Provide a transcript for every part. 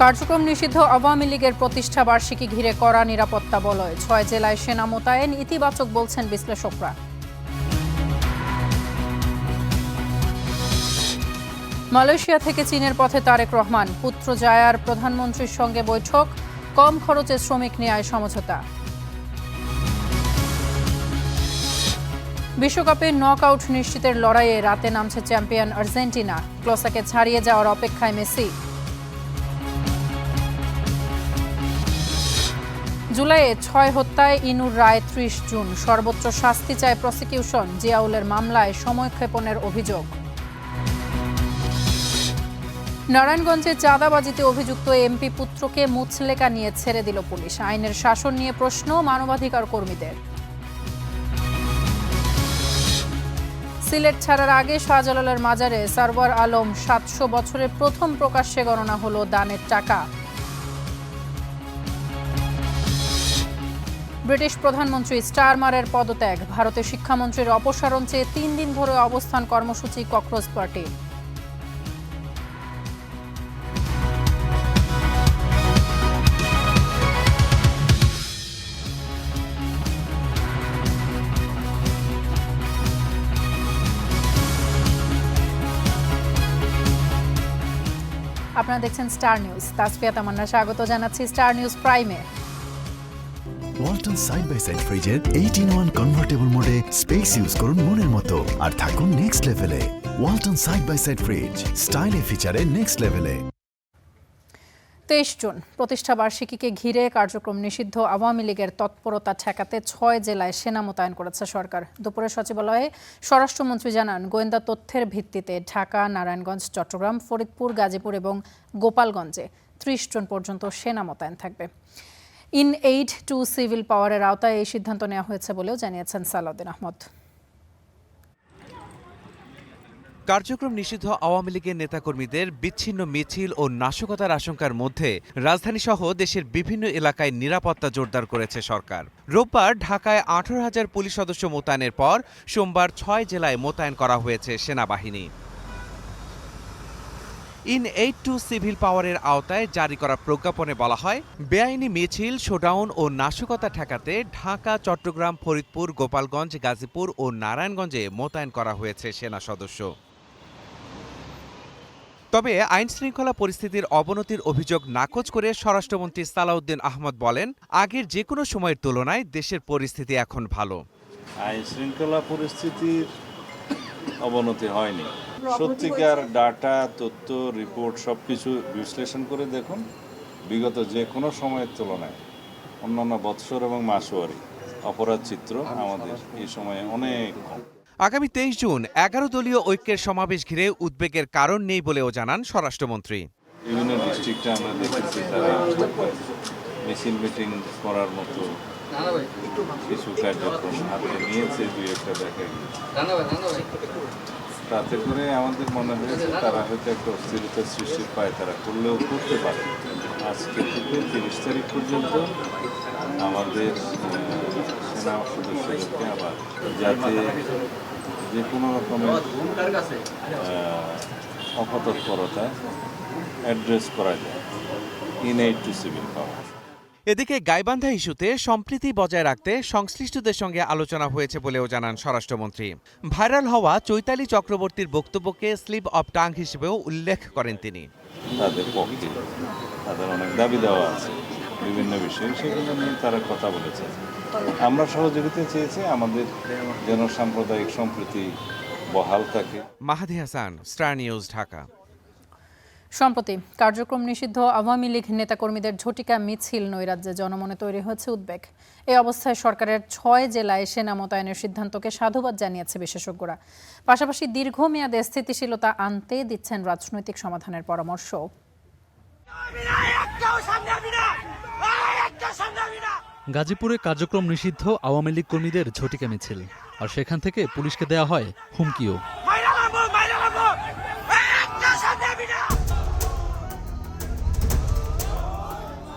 কার্যক্রম নিষিদ্ধ আওয়ামী লীগের প্রতিষ্ঠা বার্ষিকী ঘিরে কড়া নিরাপত্তা বলয়, ৬ জেলায় সেনা মোতায়েন ইতিবাচক বলছেন বিশ্লেষকরা। মালয়েশিয়া থেকে চীনের পথে তারেক রহমান, পুত্রজায়ার প্রধানমন্ত্রীর সঙ্গে বৈঠক, কম খরচে শ্রমিক নেয়ায় সমঝোতা। বিশ্বকাপে নকআউট নিশ্চিতের লড়াইয়ে রাতে নামছে চ্যাম্পিয়ন আর্জেন্টিনা, ক্লোসাকে ছাড়িয়ে যাওয়ার অপেক্ষায় মেসি। জুলাইয়ে ৬ হত্যায় ইনুর রায় ৩০ জুন, সর্বোচ্চ শাস্তি চায় প্রসিকিউশন, জিয়াউলের মামলায় সময়ক্ষেপণের অভিযোগ। নারায়ণগঞ্জে চাঁদাবাজিতে অভিযুক্ত এমপি পুত্রকে মুচলেকা নিয়ে ছেড়ে দিল পুলিশ, আইনের শাসন নিয়ে প্রশ্ন মানবাধিকার কর্মীদের। সিলেট ছাড়ার আগে শাহজালালের মাজারে সারওয়ার আলম ৭০০ বছরের প্রথম প্রকাশ্যে গণনা হলো দানের টাকা। ব্রিটিশ প্রধানমন্ত্রী স্টারমারের পদত্যাগ, ভারতের শিক্ষামন্ত্রীর অপসারণ চেয়ে ৩ দিন ধরে অবস্থান কর্মসূচি ককরোচ পার্টি। আপনারা দেখছেন স্টার নিউজ, তাসফিয়া তামান্না স্বাগত জানাচ্ছি স্টার নিউজ প্রাইমে। ওয়ালটন সাইড বাই সাইড ফ্রিজের 8-in-1 কনভার্টেবল মোডে স্পেস ইউজ করুন মনের মতো আর থাকুন নেক্সট লেভেলে। Walton side by side fridge, স্টাইলে ফিচারে নেক্সট লেভেলে। ২৩ জুন প্রতিষ্ঠা বার্ষিকীকে ঘিরে কার্যক্রম নিষিদ্ধ আওয়ামী লীগের তৎপরতা ঠেকাতে ৬ জেলায় সেনা মোতায়েন করেছে সরকার। দুপুরে সচিবালয়ে স্বরাষ্ট্রমন্ত্রী জানান, গোয়েন্দা তথ্যের ভিত্তিতে ঢাকা, নারায়ণগঞ্জ, চট্টগ্রাম, ফরিদপুর, গাজীপুর এবং গোপালগঞ্জে ৩০ জন পর্যন্ত সেনা মোতায়েন থাকবে। ইন এইড টু সিভিল পাওয়ারের আওতায় এই সিদ্ধান্ত নেওয়া হয়েছে বলেও জানিয়েছেন সালাউদ্দিন আহমদ। কার্যক্রম নিষিদ্ধ আওয়ামী লীগের নেতাকর্মীদের বিচ্ছিন্ন মিছিল ও নাশকতার আশঙ্কার মধ্যে রাজধানীসহ দেশের বিভিন্ন এলাকায় নিরাপত্তা জোরদার করেছে সরকার। রোববার ঢাকায় ১৮,০০০ পুলিশ সদস্য মোতায়েনের পর সোমবার ৬ জেলায় মোতায়েন করা হয়েছে সেনাবাহিনী। ইন এইড টু সিভিল পাওয়ারের আওতায় জারি করা প্রজ্ঞাপনে বলা হয়, বেআইনি মিছিল, শোডাউন ও নাশকতা ঠেকাতে ঢাকা, চট্টগ্রাম, ফরিদপুর, গোপালগঞ্জ, গাজীপুর ও নারায়ণগঞ্জে মোতায়েন করা হয়েছে সেনা সদস্য। তবে আইনশৃঙ্খলা পরিস্থিতির অবনতির অভিযোগ নাকচ করে স্বরাষ্ট্রমন্ত্রী সালাউদ্দিন আহমদ বলেন, আগের যে কোনো সময়ের তুলনায় দেশের পরিস্থিতি এখন ভালো। আইনশৃঙ্খলা পরিস্থিতির অবনতি হয়নি। সত্যিকার ডাটা, তথ্য, রিপোর্ট সবকিছু বিশ্লেষণ করে দেখুন, বিগত যে কোনো সময়ের তুলনায় অন্যান্য বৎসর এবং মাসওয়ারি অপরাধ চিত্র আমাদের এই সময়ে অনেক কম। আগামী ২৩ জুন ১১ দলীয় ঐক্যের সমাবেশ ঘিরে উদ্বেগের কারণ নেই বলেও জানান স্বরাষ্ট্রমন্ত্রী। বিভিন্ন ডিস্ট্রিক্টে আমরা দেখেছি তারা মিছিল মিটিং করার মতো কিছু কার্যক্রম হাতে নিয়েছে, দুই একটা দেখা গিয়েছে। তাতে করে আমাদের মনে হয়েছে তারা হয়তো একটা অস্থিরতার সৃষ্টির পায়, তারা করলেও করতে পারে। আজকে থেকে ৩০ তারিখ পর্যন্ত আমাদের সেনা সদস্যদেরকে আবার যাতে যে কোনো রকমের অপতৎপরতা অ্যাড্রেস করা যায়, ইন এইড টু সিভিল পাওয়ার। এদিকে গাইবান্ধা ইস্যুতে সম্প্রীতি বজায় রাখতে সংশ্লিষ্টদের সঙ্গে আলোচনা হয়েছে বলেও জানান স্বরাষ্ট্রমন্ত্রী। ভাইরাল হওয়া চৈতালি চক্রবর্তীর বক্তব্যকে স্লিপ অব টাং হিসেবেও উল্লেখ করেন তিনি। তাদের পক্ষে তাদের অনেক দাবি দেওয়া আছে বিভিন্ন বিষয়ে, সেগুলো নিয়ে তারা কথা বলেছে। আমরা সহযোগিতা চেয়েছি আমাদের যেন সাম্প্রদায়িক সম্প্রীতি বহাল থাকে। মাহাদি হাসান, স্টার নিউজ, ঢাকা। সম্প্রতি কার্যক্রম নিষিদ্ধ আওয়ামী লীগ নেতাকর্মীদের ঝটিকা মিছিল নৈরাজ্যে জনমনে তৈরি হয়েছে উদ্বেগ। এই অবস্থায় সরকারের ৬ জেলায় সেনা মোতায়েনের সিদ্ধান্তকে সাধুবাদ জানিয়েছে বিশেষজ্ঞরা। পাশাপাশি দীর্ঘমেয়াদে স্থিতিশীলতা আনতে দিচ্ছেন রাজনৈতিক সমাধানের পরামর্শ। গাজীপুরে কার্যক্রম নিষিদ্ধ আওয়ামী লীগ কর্মীদের ঝটিকা মিছিল, আর সেখান থেকে পুলিশকে দেয়া হয় হুমকিও।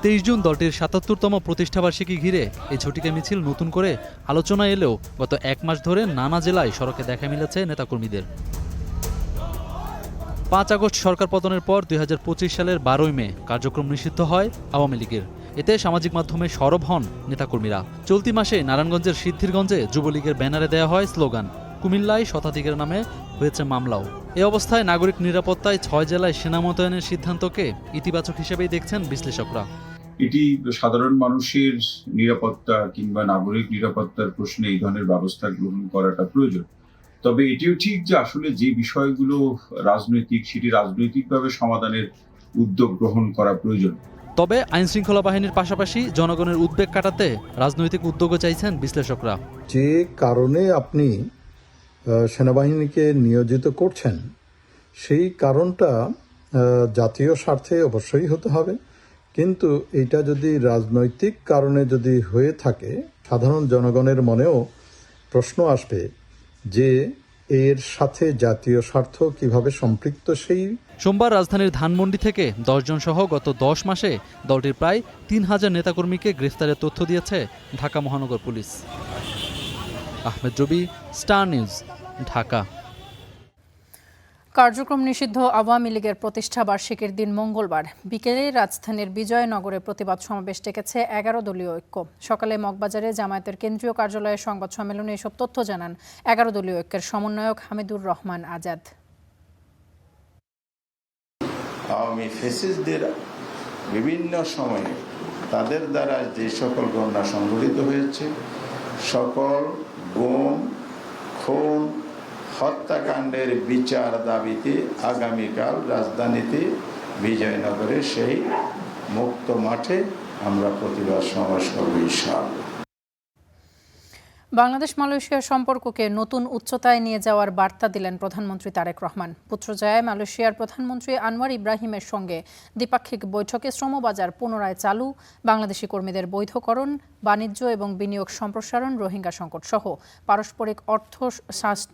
২৩ জুন দলটির ৭৭তম প্রতিষ্ঠাবার্ষিকী ঘিরে এই ঝটিকা মিছিল নতুন করে আলোচনা এলেও গত ১ মাস ধরে নানা জেলায় সড়কে দেখা মিলেছে নেতাকর্মীদের। 5 আগস্ট সরকার পতনের পর 2025 সালের 12ই মে কার্যক্রম নিষিদ্ধ হয় আওয়ামী লীগের। এতে সামাজিক মাধ্যমে সরব হন নেতাকর্মীরা। চলতি মাসে নারায়ণগঞ্জের সিদ্ধিরগঞ্জে যুবলীগের ব্যানারে দেয়া হয় স্লোগান। কুমিল্লায় শতাধিকের নামে হয়েছে মামলাও। এ অবস্থায় নাগরিক নিরাপত্তায় 6 জেলায় সেনা মোতায়েনের সিদ্ধান্তকে ইতিবাচক হিসেবেই দেখছেন বিশ্লেষকরা। এটি সাধারণ মানুষের নিরাপত্তা কিংবা নাগরিক নিরাপত্তার প্রশ্নে এই ধরনের ব্যবস্থা গ্রহণ করাটা প্রয়োজন। তবে এটিও ঠিক যে আসলে যে বিষয়গুলো রাজনৈতিক, সেটি রাজনৈতিকভাবে সমাধানের উদ্যোগ গ্রহণ করা প্রয়োজন। তবে আইনশৃঙ্খলা বাহিনীর পাশাপাশি জনগণের উদ্বেগ কাটাতে রাজনৈতিক উদ্যোগও চাইছেন বিশ্লেষকরা। যে কারণে আপনি সেনাবাহিনীকে নিয়োজিত করছেন, সেই কারণটা জাতীয় স্বার্থে অবশ্যই হতে হবে, কিন্তু এটা যদি রাজনৈতিক কারণে যদি হয়ে থাকে, সাধারণ জনগণের মনেও প্রশ্ন আসবে যে এর সাথে জাতীয় স্বার্থ কিভাবে সম্পৃক্ত। সেই সোমবার রাজধানীর ধানমন্ডি থেকে 10 জন সহ গত 10 মাসে দলটির প্রায় 3000 নেতাকর্মীকে গ্রেফতারের তথ্য দিয়েছে ঢাকা মহানগর পুলিশ। আহমেদ রবি, স্টার নিউজ, ঢাকা। কার্যক্রম নিষিদ্ধ আওয়ামী লীগের প্রতিষ্ঠা বার্ষিকীর দিন মঙ্গলবার বিকেলে রাজধানীর বিজয়নগরে প্রতিবাদ সমাবেশ ডেকেছে 11 দলীয় ঐক্য। সকালে মগবাজারে জামায়াতের কেন্দ্রীয় কার্যালয়ে সংবাদ সম্মেলনে এসব তথ্য জানান 11 দলীয় ঐক্যের সমন্বয়ক হামিদুর রহমান আজাদ। আওয়ামী ফ্যাসিস্টদের বিভিন্ন সময়ে তাদের দ্বারা যে সকল ঘটনা সংঘটিত হয়েছে, সকল গুম, খুন, হত্যাকাণ্ডের বিচার দাবিতে আগামীকাল রাজধানীতে বিজয়নগরে সেই মুক্ত মাঠে আমরা প্রতিবাদ সমাবেশ করব ইনশাআল্লাহ। বাংলাদেশ মালয়েশিয়া সম্পর্ককে নতুন উচ্চতায় নিয়ে যাওয়ার বার্তা দিলেন প্রধানমন্ত্রী তারেক রহমান। পুত্রজায়ায় মালয়েশিয়ার প্রধানমন্ত্রী আনোয়ার ইব্রাহিমের সঙ্গে দ্বিপাক্ষিক বৈঠকে শ্রমবাজার পুনরায় চালু, বাংলাদেশি কর্মীদের বৈধকরণ, বাণিজ্য এবং বিনিয়োগ সম্প্রসারণ, রোহিঙ্গা সংকট সহ পারস্পরিক অর্থ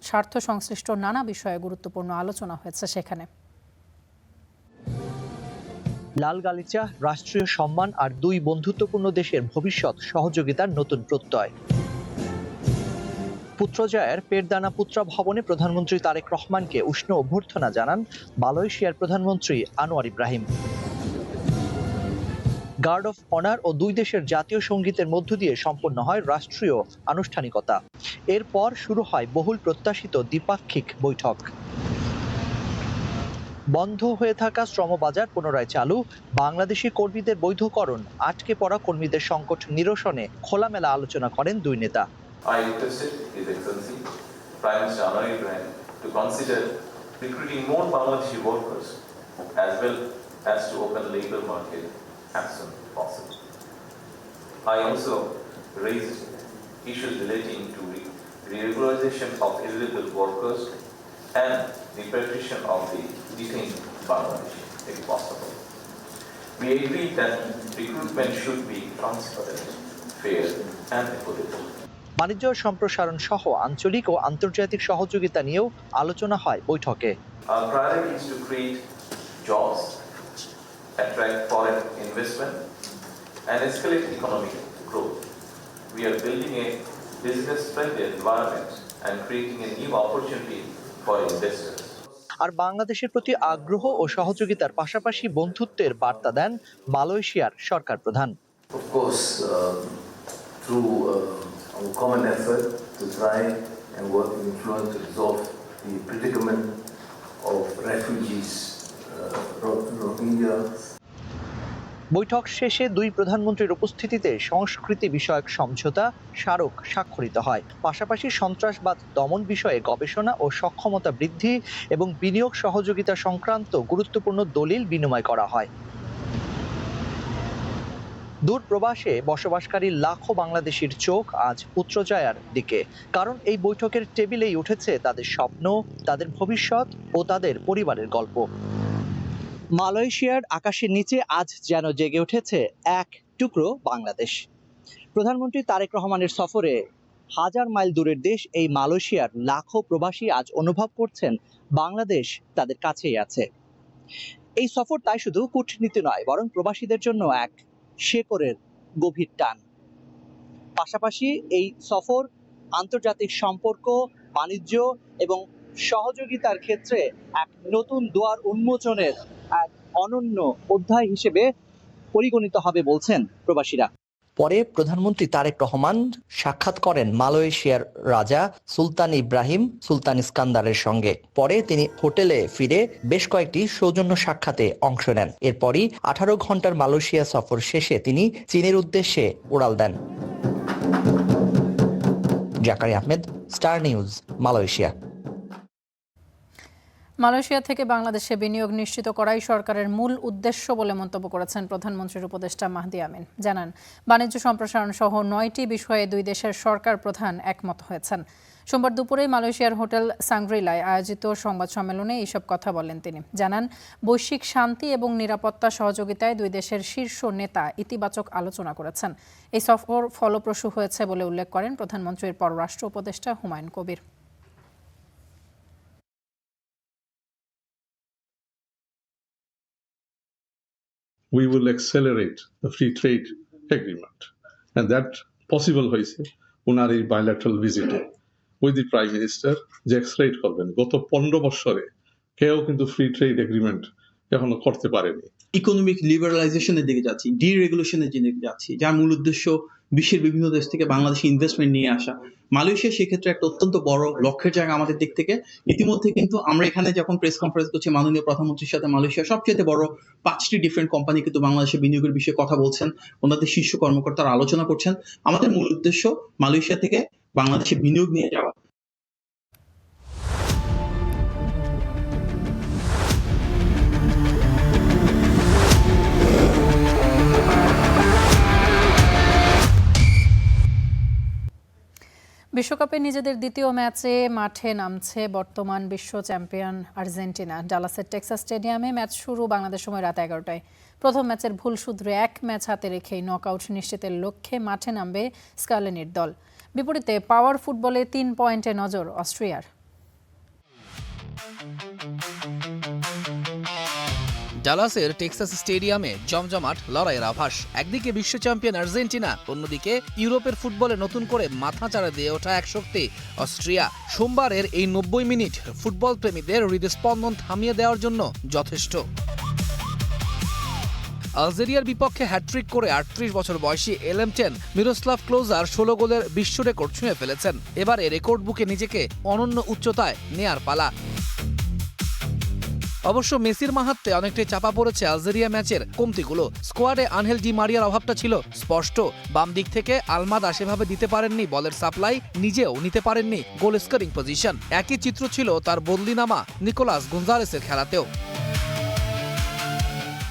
স্বার্থ সংশ্লিষ্ট নানা বিষয়ে গুরুত্বপূর্ণ আলোচনা হয়েছে সেখানে। লাল গালিচা, রাষ্ট্রীয় সম্মান আর দুই বন্ধুত্বপূর্ণ দেশের ভবিষ্যৎ সহযোগিতার নতুন প্রত্যয়। পুত্রজায়ের পেরদানা পুত্রা ভবনে প্রধানমন্ত্রী তারেক রহমানকে উষ্ণ অভ্যর্থনা জানান মালয়েশিয়ার প্রধানমন্ত্রী Anwar Ibrahim. Guard of honour ও দুই দেশের জাতীয় সঙ্গীতের মধ্য দিয়ে সম্পন্ন হয় রাষ্ট্রীয় আনুষ্ঠানিকতা। এরপর শুরু হয় বহুল প্রত্যাশিত দ্বিপাক্ষিক বৈঠক। বন্ধ হয়ে থাকা শ্রমবাজার পুনরায় চালু, বাংলাদেশি কর্মীদের বৈধকরণ, আটকে পড়া কর্মীদের সংকট নিরসনে খোলামেলা আলোচনা করেন দুই নেতা। I requested His Excellency Prime Minister Anwar Ibrahim to consider recruiting more Bangladeshi workers as well as to open labor market as soon as possible. I also raised issues relating to regularization of illegal workers and repatriation of the detained Bangladeshi if possible. We agreed that recruitment should be transparent, fair and equitable. বাণিজ্য সম্প্রসারণ সহ আঞ্চলিক ও আন্তর্জাতিক সহযোগিতা নিয়েও আলোচনা হয় বৈঠকে। Our priority is to create jobs, attract foreign investment, and escalate economic growth. We are building a business-friendly environment and creating a new opportunity for investors. আর বাংলাদেশের প্রতি আগ্রহ ও সহযোগিতার পাশাপাশি বন্ধুত্বের বার্তা দেন মালয়েশিয়ার সরকার প্রধান। Of course, through our common effort to try and work in influence to resolve the predicament of refugees, Rohingya. বৈঠক শেষে দুই প্রধানমন্ত্রীর উপস্থিতিতে সংস্কৃতি বিষয়ক সমঝোতা স্মারক স্বাক্ষরিত হয়। পাশাপাশি সন্ত্রাসবাদ দমন বিষয়ে গবেষণা ও সক্ষমতা বৃদ্ধি এবং বিনিয়োগ সহযোগিতা সংক্রান্ত গুরুত্বপূর্ণ দলিল বিনিময় করা হয়। দূর প্রবাসে বসবাসকারী লাখো বাংলাদেশির চোখ আজ পুত্রজায়ার দিকে, কারণ এই বৈঠকের টেবিলেই উঠেছে তাদের স্বপ্ন, তাদের ভবিষ্যৎ ও তাদের পরিবারের গল্প। মালয়েশিয়ার আকাশের নিচে আজ যেন জেগে উঠেছে এক টুকরো বাংলাদেশ। প্রধানমন্ত্রী তারেক রহমানের সফরে হাজার মাইল দূরের দেশ এই মালয়েশিয়ার লাখো প্রবাসী আজ অনুভব করছেন বাংলাদেশ তাদের কাছেই আছে। এই সফর তাই শুধু কূটনীতি নয়, বরং প্রবাসীদের জন্য এক শেকড়ের গভীর টান। পাশাপাশি এই সফর আন্তর্জাতিক সম্পর্ক, বাণিজ্য এবং সহযোগিতার ক্ষেত্রে এক নতুন দুয়ার উন্মোচনের এক অনন্য অধ্যায় হিসেবে পরিগণিত হবে বলছেন প্রবাসীরা। পরে প্রধানমন্ত্রী তারেক রহমান সাক্ষাৎ করেন মালয়েশিয়ার রাজা সুলতান ইব্রাহিম সুলতান ইস্কান্দারের সঙ্গে। পরে তিনি হোটেলে ফিরে বেশ কয়েকটি সৌজন্য সাক্ষাতে অংশ নেন। এরপরই 18 ঘন্টার মালয়েশিয়া সফর শেষে তিনি চীনের উদ্দেশ্যে উড়াল দেন। Zakari Ahmed, Star News, Malaysia. Malaysia থেকে বাংলাদেশে বিনিয়োগ নিশ্চিত করাই সরকারের মূল উদ্দেশ্য বলে মন্তব্য করেছেন প্রধানমন্ত্রীর উপদেষ্টা মাহদি আমিন। জানান, বাণিজ্য সম্প্রসারণ সহ 9টি বিষয়ে দুই দেশের সরকার প্রধান একমত হয়েছেন। সোমবার দুপুরে মালয়েশিয়ার হোটেল সাংগ্রিলায় আয়োজিত সংবাদ সম্মেলনে এইসব কথা বলেন তিনি। জানান, বৈশ্বিক শান্তি এবং নিরাপত্তা সহযোগিতায় দুই দেশের শীর্ষ নেতা ইতিবাচক আলোচনা করেছেন। এই সফর ফলপ্রসূ হয়েছে বলে উল্লেখ করেন প্রধানমন্ত্রীর পররাষ্ট্র উপদেষ্টা Humayun Kabir. We will accelerate the free trade agreement. And that possible হয়েছে ওনার এই bilateral ভিজিটে উইথ দি প্রাইম মিনিস্টার, যে এক্সেলারেট করবেন। গত 15 বছরে কেউ কিন্তু ফ্রি ট্রেড এগ্রিমেন্ট এখনো করতে পারেনি। ইকোনমিক লিবারালাইজেশনের দিকে যাচ্ছি, ডিরেগুলেশনের দিকে যাচ্ছি, যার মূল উদ্দেশ্য বিশ্বের বিভিন্ন দেশ থেকে বাংলাদেশে ইনভেস্টমেন্ট নিয়ে আসা। মালয়েশিয়া সেক্ষেত্রে একটা অত্যন্ত বড় লক্ষ্যের জায়গা আমাদের দিক থেকে। ইতিমধ্যে কিন্তু আমরা এখানে যখন প্রেস কনফারেন্স করছি, মাননীয় প্রধানমন্ত্রীর সাথে মালয়েশিয়ার সবচেয়ে বড় 5টি ডিফারেন্ট কোম্পানি কিন্তু বাংলাদেশে বিনিয়োগের বিষয়ে কথা বলছেন, ওনাদের শীর্ষ কর্মকর্তারা আলোচনা করছেন। আমাদের মূল উদ্দেশ্য মালয়েশিয়া থেকে বাংলাদেশে বিনিয়োগ নিয়ে যাওয়া। বিশ্বকাপে নিজেদের দ্বিতীয় ম্যাচে মাঠে নামছে বর্তমান বিশ্ব চ্যাম্পিয়ন আর্জেন্টিনা। ডালাসের টেক্সাস স্টেডিয়ামে ম্যাচ শুরু বাংলাদেশ সময় রাত 11টায়। প্রথম ম্যাচের ভুল শুধরে 1 ম্যাচ হাতে রেখেই নকআউট নিশ্চিতের লক্ষ্যে মাঠে নামবে স্কালেনির দল। বিপরীতে পাওয়ার ফুটবলে 3 পয়েন্টে নজর অস্ট্রিয়ার। ডালাসের টেক্সাস স্টেডিয়ামে জমজমাট লড়াইয়ের আভাস। একদিকে বিশ্ব চ্যাম্পিয়ন আর্জেন্টিনা, অন্যদিকে ইউরোপের ফুটবলে নতুন করে মাথাচাড়া দিয়ে ওঠা এক শক্তি অস্ট্রিয়া। সোমবারের এই 90 মিনিট ফুটবল প্রেমীদের হৃদস্পন্দন থামিয়ে দেওয়ার জন্য যথেষ্ট। আলজেরিয়ার বিপক্ষে হ্যাট্রিক করে 38 বছর বয়সী এলএম10 মিরোস্লাভ ক্লোজার 16 গোলের বিশ্ব রেকর্ড ছুঁয়ে ফেলেছেন। এবারে রেকর্ড বুকে নিজেকে অনন্য উচ্চতায় নেয়ার পালা। অবশ্য মেসির মাহাত্ম্যে অনেকটাই চাপা পড়েছে আলজেরিয়া ম্যাচের কমতিগুলো। স্কোয়াডে আনহেল ডি মারিয়ার অভাবটা ছিল স্পষ্ট। বাম দিক থেকে আলমাদা সেভাবে দিতে পারেননি বলের সাপ্লাই, নিজেও নিতে পারেননি গোল স্কোরিং পজিশন। একই চিত্র ছিল তার বদলিনামা নিকোলাস গঞ্জালেসের খেলাতেও।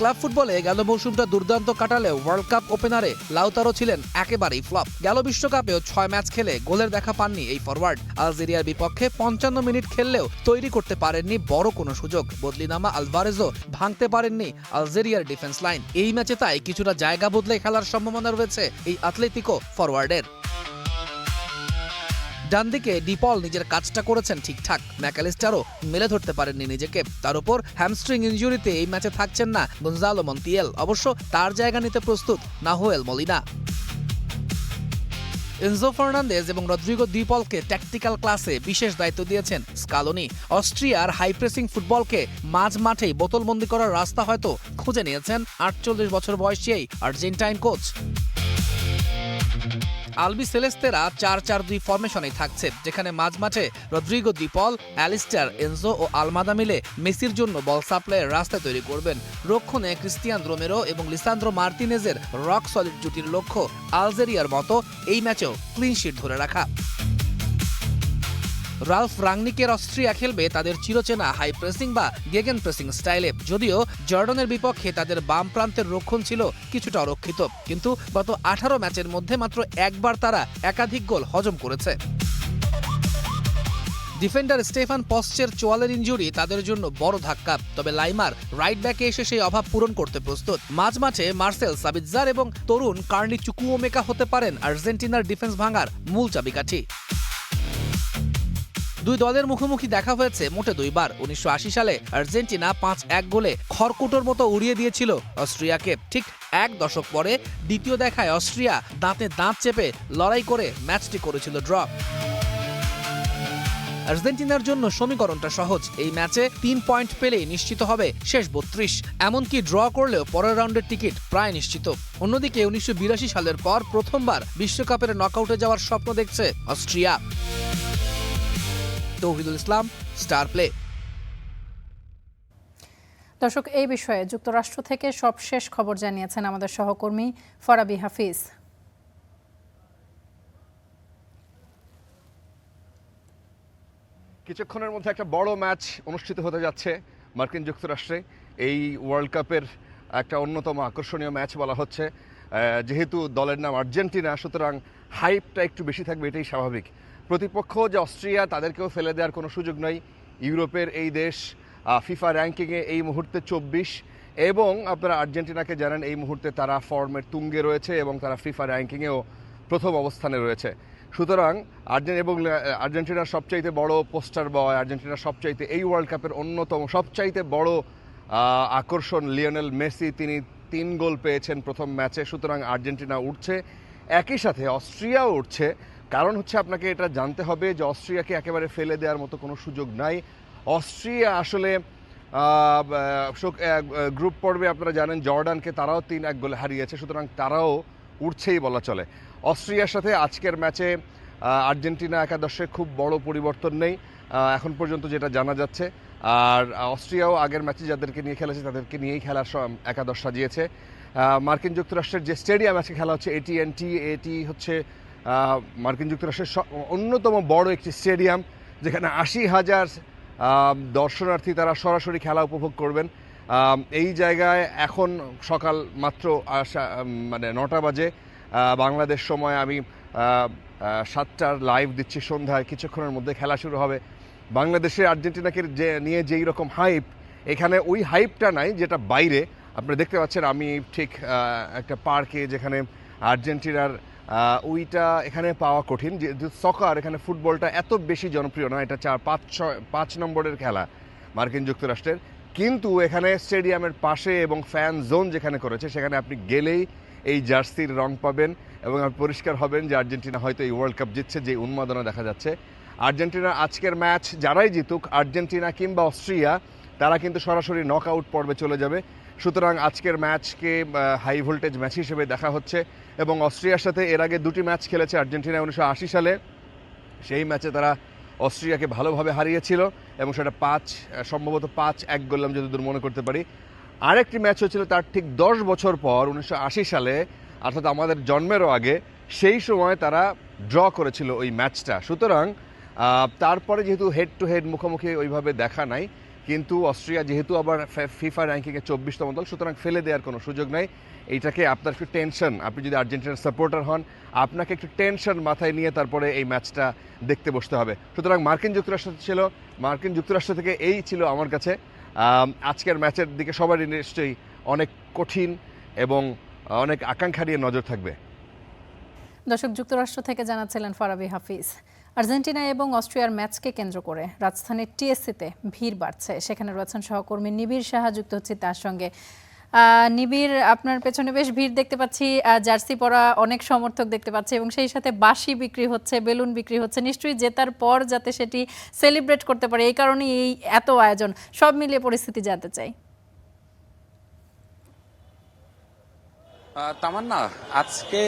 ক্লাব ফুটবলে গেল মৌসুমটা দুর্দান্ত কাটালেও ওয়ার্ল্ড কাপ ওপেনারে লাউতারো ছিলেন একেবারেই ফ্লপ। গেল বিশ্বকাপেও 6 ম্যাচ খেলে গোলের দেখা পাননি এই ফরওয়ার্ড। আলজেরিয়ার বিপক্ষে 55 মিনিট খেললেও তৈরি করতে পারেননি বড় কোনো সুযোগ। বদলিনামা আলভারেজও ভাঙতে পারেননি আলজেরিয়ার ডিফেন্স লাইন। এই ম্যাচে তাই কিছুটা জায়গা বদলে খেলার সম্ভাবনা রয়েছে এই আতলেতিকো ফরওয়ার্ডের। ডান দিকে ডিপল নিজের কাজটা করেছেন ঠিকঠাক, ম্যাকালিস্টারও মেলে ধরতে পারেননি নিজেকে। তার উপর হ্যামস্ট্রিং ইনজুরিতে এই ম্যাচে থাকছেন না গঞ্জালো মন্তিয়াল। অবশ্য তার জায়গা নিতে প্রস্তুত নাহুয়েল মলিনা। এনজো ফার্নান্দেজ এবং রদ্রিগো ডিপলকে ট্যাকটিক্যাল ক্লাসে বিশেষ দায়িত্ব দিয়েছেন স্কালোনি। অস্ট্রিয়ার হাই প্রেসিং ফুটবলকে মাঝ মাঠেই বোতলবন্দি করার রাস্তা হয়তো খুঁজে নিয়েছেন 48 বছর বয়সী এই আর্জেন্টাইন কোচ। আলবি সেলেস্তেরা 4-4-2 ফরমেশনেই থাকছে, যেখানে মাঝমাঠে রদ্রিগো ডিপল, অ্যালিস্টার, এনজো ও আলমাদা মিলে মেসির জন্য বল সাপ্লাইয়ের রাস্তা তৈরি করবেন। রক্ষণে ক্রিস্টিয়ান রোমেরো এবং লিসান্দ্রো মার্তিনেজের রক সলিড জুটির লক্ষ্য আলজেরিয়ার মতো এই ম্যাচেও ক্লিন শিট ধরে রাখা। রালফ রাংনিকের অস্ট্রিয়া খেলবে তাদের চিরচেনা হাই প্রেসিং বা গেগেন প্রেসিং স্টাইলে। যদিও জর্ডনের বিপক্ষে তাদের বাম প্রান্তের রক্ষণ ছিল কিছুটা অরক্ষিত, কিন্তু গত 18 ম্যাচের মধ্যে মাত্র একবার তারা একাধিক গোল হজম করেছে। ডিফেন্ডার স্টেফান পস্টের চোয়ালের ইনজুরি তাদের জন্য বড় ধাক্কা। তবে লাইমার রাইট ব্যাকে এসে সেই অভাব পূরণ করতে প্রস্তুত। মাঝমাঠে মার্সেল সাবিৎজার এবং তরুণ কার্নি চুকুওমেকা হতে পারেন আর্জেন্টিনার ডিফেন্স ভাঙার মূল চাবিকাঠি। দুই দলের মুখোমুখি দেখা হয়েছে মোটে 2 বার। 1980 সালে আর্জেন্টিনা 5-1 গোলে খড়কুটোর মতো উড়িয়ে দিয়েছিল অস্ট্রিয়াকে। ঠিক 1 দশক পরে দ্বিতীয় দেখায় অস্ট্রিয়া দাঁতে দাঁত চেপে লড়াই করে ম্যাচটি করেছিল ড্র। আর্জেন্টিনার জন্য সমীকরণটা সহজ, এই ম্যাচে 3 পয়েন্ট পেলেই নিশ্চিত হবে শেষ 32, এমনকি ড্র করলেও পরের রাউন্ডের টিকিট প্রায় নিশ্চিত। অন্যদিকে 1982 সালের পর প্রথমবার বিশ্বকাপের নকআউটে যাওয়ার স্বপ্ন দেখছে অস্ট্রিয়া। তৌহিদুল ইসলাম, স্টার প্লে। দর্শক, এই বিষয়ে যুক্তরাষ্ট্র থেকে সবশেষ খবর জানিয়েছেন আমাদের সহকর্মী ফরাবি হাফিজ। কিছুক্ষণের মধ্যে একটা বড় ম্যাচ অনুষ্ঠিত হতে যাচ্ছে মার্কিন যুক্তরাষ্ট্রে। এই ওয়ার্ল্ড কাপের একটা অন্যতম আকর্ষণীয় ম্যাচ বলা হচ্ছে। যেহেতু দলের নাম আর্জেন্টিনা, সুতরাং হাইপটা একটু বেশি থাকবে, এটাই স্বাভাবিক। প্রতিপক্ষ যে অস্ট্রিয়া, তাদেরকেও ফেলে দেওয়ার কোনো সুযোগ নেই। ইউরোপের এই দেশ ফিফা র্যাঙ্কিংয়ে এই মুহূর্তে 24, এবং আপনারা আর্জেন্টিনাকে জানেন এই মুহূর্তে তারা ফর্মের তুঙ্গে রয়েছে এবং তারা ফিফা র্যাঙ্কিংয়েও প্রথম অবস্থানে রয়েছে। সুতরাং আর্জেন্টিনার সবচাইতে বড় পোস্টার বয়, আর্জেন্টিনার সবচাইতে এই ওয়ার্ল্ড কাপের অন্যতম সবচাইতে বড় আকর্ষণ লিওনেল মেসি, তিনি 3 গোল পেয়েছেন প্রথম ম্যাচে। সুতরাং আর্জেন্টিনা উঠছে, একই সাথে অস্ট্রিয়াও উঠছে। কারণ হচ্ছে আপনাকে এটা জানতে হবে যে অস্ট্রিয়াকে একেবারে ফেলে দেওয়ার মতো কোনো সুযোগ নাই। অস্ট্রিয়া আসলে গ্রুপ পর্বে আপনারা জানেন জর্ডানকে তারাও 3-1 গোলে হারিয়েছে, সুতরাং তারাও উঠছেই বলা চলে। অস্ট্রিয়ার সাথে আজকের ম্যাচে আর্জেন্টিনা একাদশে খুব বড় পরিবর্তন নেই এখন পর্যন্ত যেটা জানা যাচ্ছে। আর অস্ট্রিয়াও আগের ম্যাচে যাদেরকে নিয়ে খেলেছে তাদেরকে নিয়েই খেলার একাদশ সাজিয়েছে। মার্কিন যুক্তরাষ্ট্রের যে স্টেডিয়াম আছে খেলা হচ্ছে এটি হচ্ছে মার্কিন যুক্তরাষ্ট্রের অন্যতম বড় একটি স্টেডিয়াম, যেখানে 80,000 দর্শনার্থী তারা সরাসরি খেলা উপভোগ করবেন। এই জায়গায় এখন সকাল মাত্র 9টা বাজে বাংলাদেশ সময়। আমি 7টার লাইভ দিচ্ছি সন্ধ্যায়, কিছুক্ষণের মধ্যে খেলা শুরু হবে। বাংলাদেশে আর্জেন্টিনাকে নিয়ে যেই রকম হাইপ, এখানে ওই হাইপটা নাই যেটা বাইরে। আপনারা দেখতে পাচ্ছেন আমি ঠিক একটা পার্কে, যেখানে আর্জেন্টিনার ওইটা এখানে পাওয়া কঠিন। যে সকার, এখানে ফুটবলটা এত বেশি জনপ্রিয় না, এটা 4-5 নম্বরের খেলা মার্কিন যুক্তরাষ্ট্রের। কিন্তু এখানে স্টেডিয়ামের পাশে এবং ফ্যান জোন যেখানে করেছে, সেখানে আপনি গেলেই এই জার্সির রং পাবেন এবং আপনি পরিষ্কার হবেন যে আর্জেন্টিনা হয়তো এই ওয়ার্ল্ড কাপ জিতছে, যে উন্মাদনা দেখা যাচ্ছে। আর্জেন্টিনার আজকের ম্যাচ যারাই জিতুক, আর্জেন্টিনা কিংবা অস্ট্রিয়া, তারা কিন্তু সরাসরি নকআউট পর্বে চলে যাবে। সুতরাং আজকের ম্যাচকে হাই ভোল্টেজ ম্যাচ হিসেবে দেখা হচ্ছে। এবং অস্ট্রিয়ার সাথে এর আগে 2টি ম্যাচ খেলেছে আর্জেন্টিনা 1980 সালে। সেই ম্যাচে তারা অস্ট্রিয়াকে ভালোভাবে হারিয়েছিল এবং সেটা সম্ভবত 5-1 গোল আমি যতদূর মনে করতে পারি। আরেকটি ম্যাচ হয়েছিল তার ঠিক 10 বছর পর 1980 সালে, অর্থাৎ আমাদের জন্মেরও আগে। সেই সময় তারা ড্র করেছিল ওই ম্যাচটা। সুতরাং তারপরে যেহেতু হেড টু হেড মুখোমুখি ওইভাবে দেখা নাই, কিন্তু অস্ট্রিয়া যেহেতু আবার ফিফা র্যাঙ্কিংয়ে 24তম দল, সুতরাং ফেলে দেওয়ার কোনো সুযোগ নাই। এইটাকে আপনার একটু টেনশন, আপনি যদি আর্জেন্টিনার সাপোর্টার হন, আপনাকে একটু টেনশন মাথায় নিয়ে তারপরে এই ম্যাচটা দেখতে বসতে হবে। সুতরাং মার্কিন যুক্তরাষ্ট্র থেকে এই ছিল আমার কাছে আজকের ম্যাচের দিকে সবারই নিশ্চয়ই অনেক কঠিন এবং অনেক আকাঙ্ক্ষা নিয়ে নজর থাকবে। দর্শক, যুক্তরাষ্ট্র থেকে জানাচ্ছিলেন ফরাবি হাফিজ। আর্জেন্টিনা এবং অস্ট্রিয়ার ম্যাচকে কেন্দ্র করে রাজধানীর টিএসসিতে ভিড় বাড়ছে। সেখানে রয়েছেন সহকর্মী নিবিড় সাহা, যুক্ত হচ্ছে তার সঙ্গে। নিবিড়, আপনার পেছনে বেশ ভিড় দেখতে পাচ্ছি, জার্সি পরা অনেক সমর্থক দেখতে পাচ্ছি এবং সেই সাথে বাঁশি বিক্রি হচ্ছে, বেলুন বিক্রি হচ্ছে। নিশ্চয়ই জেতার পর যাতে সেটি সেলিব্রেট করতে পারে, এই কারণেই এই এত আয়োজন। সব মিলিয়ে পরিস্থিতি জানতে চাই। তামান্না, আজকে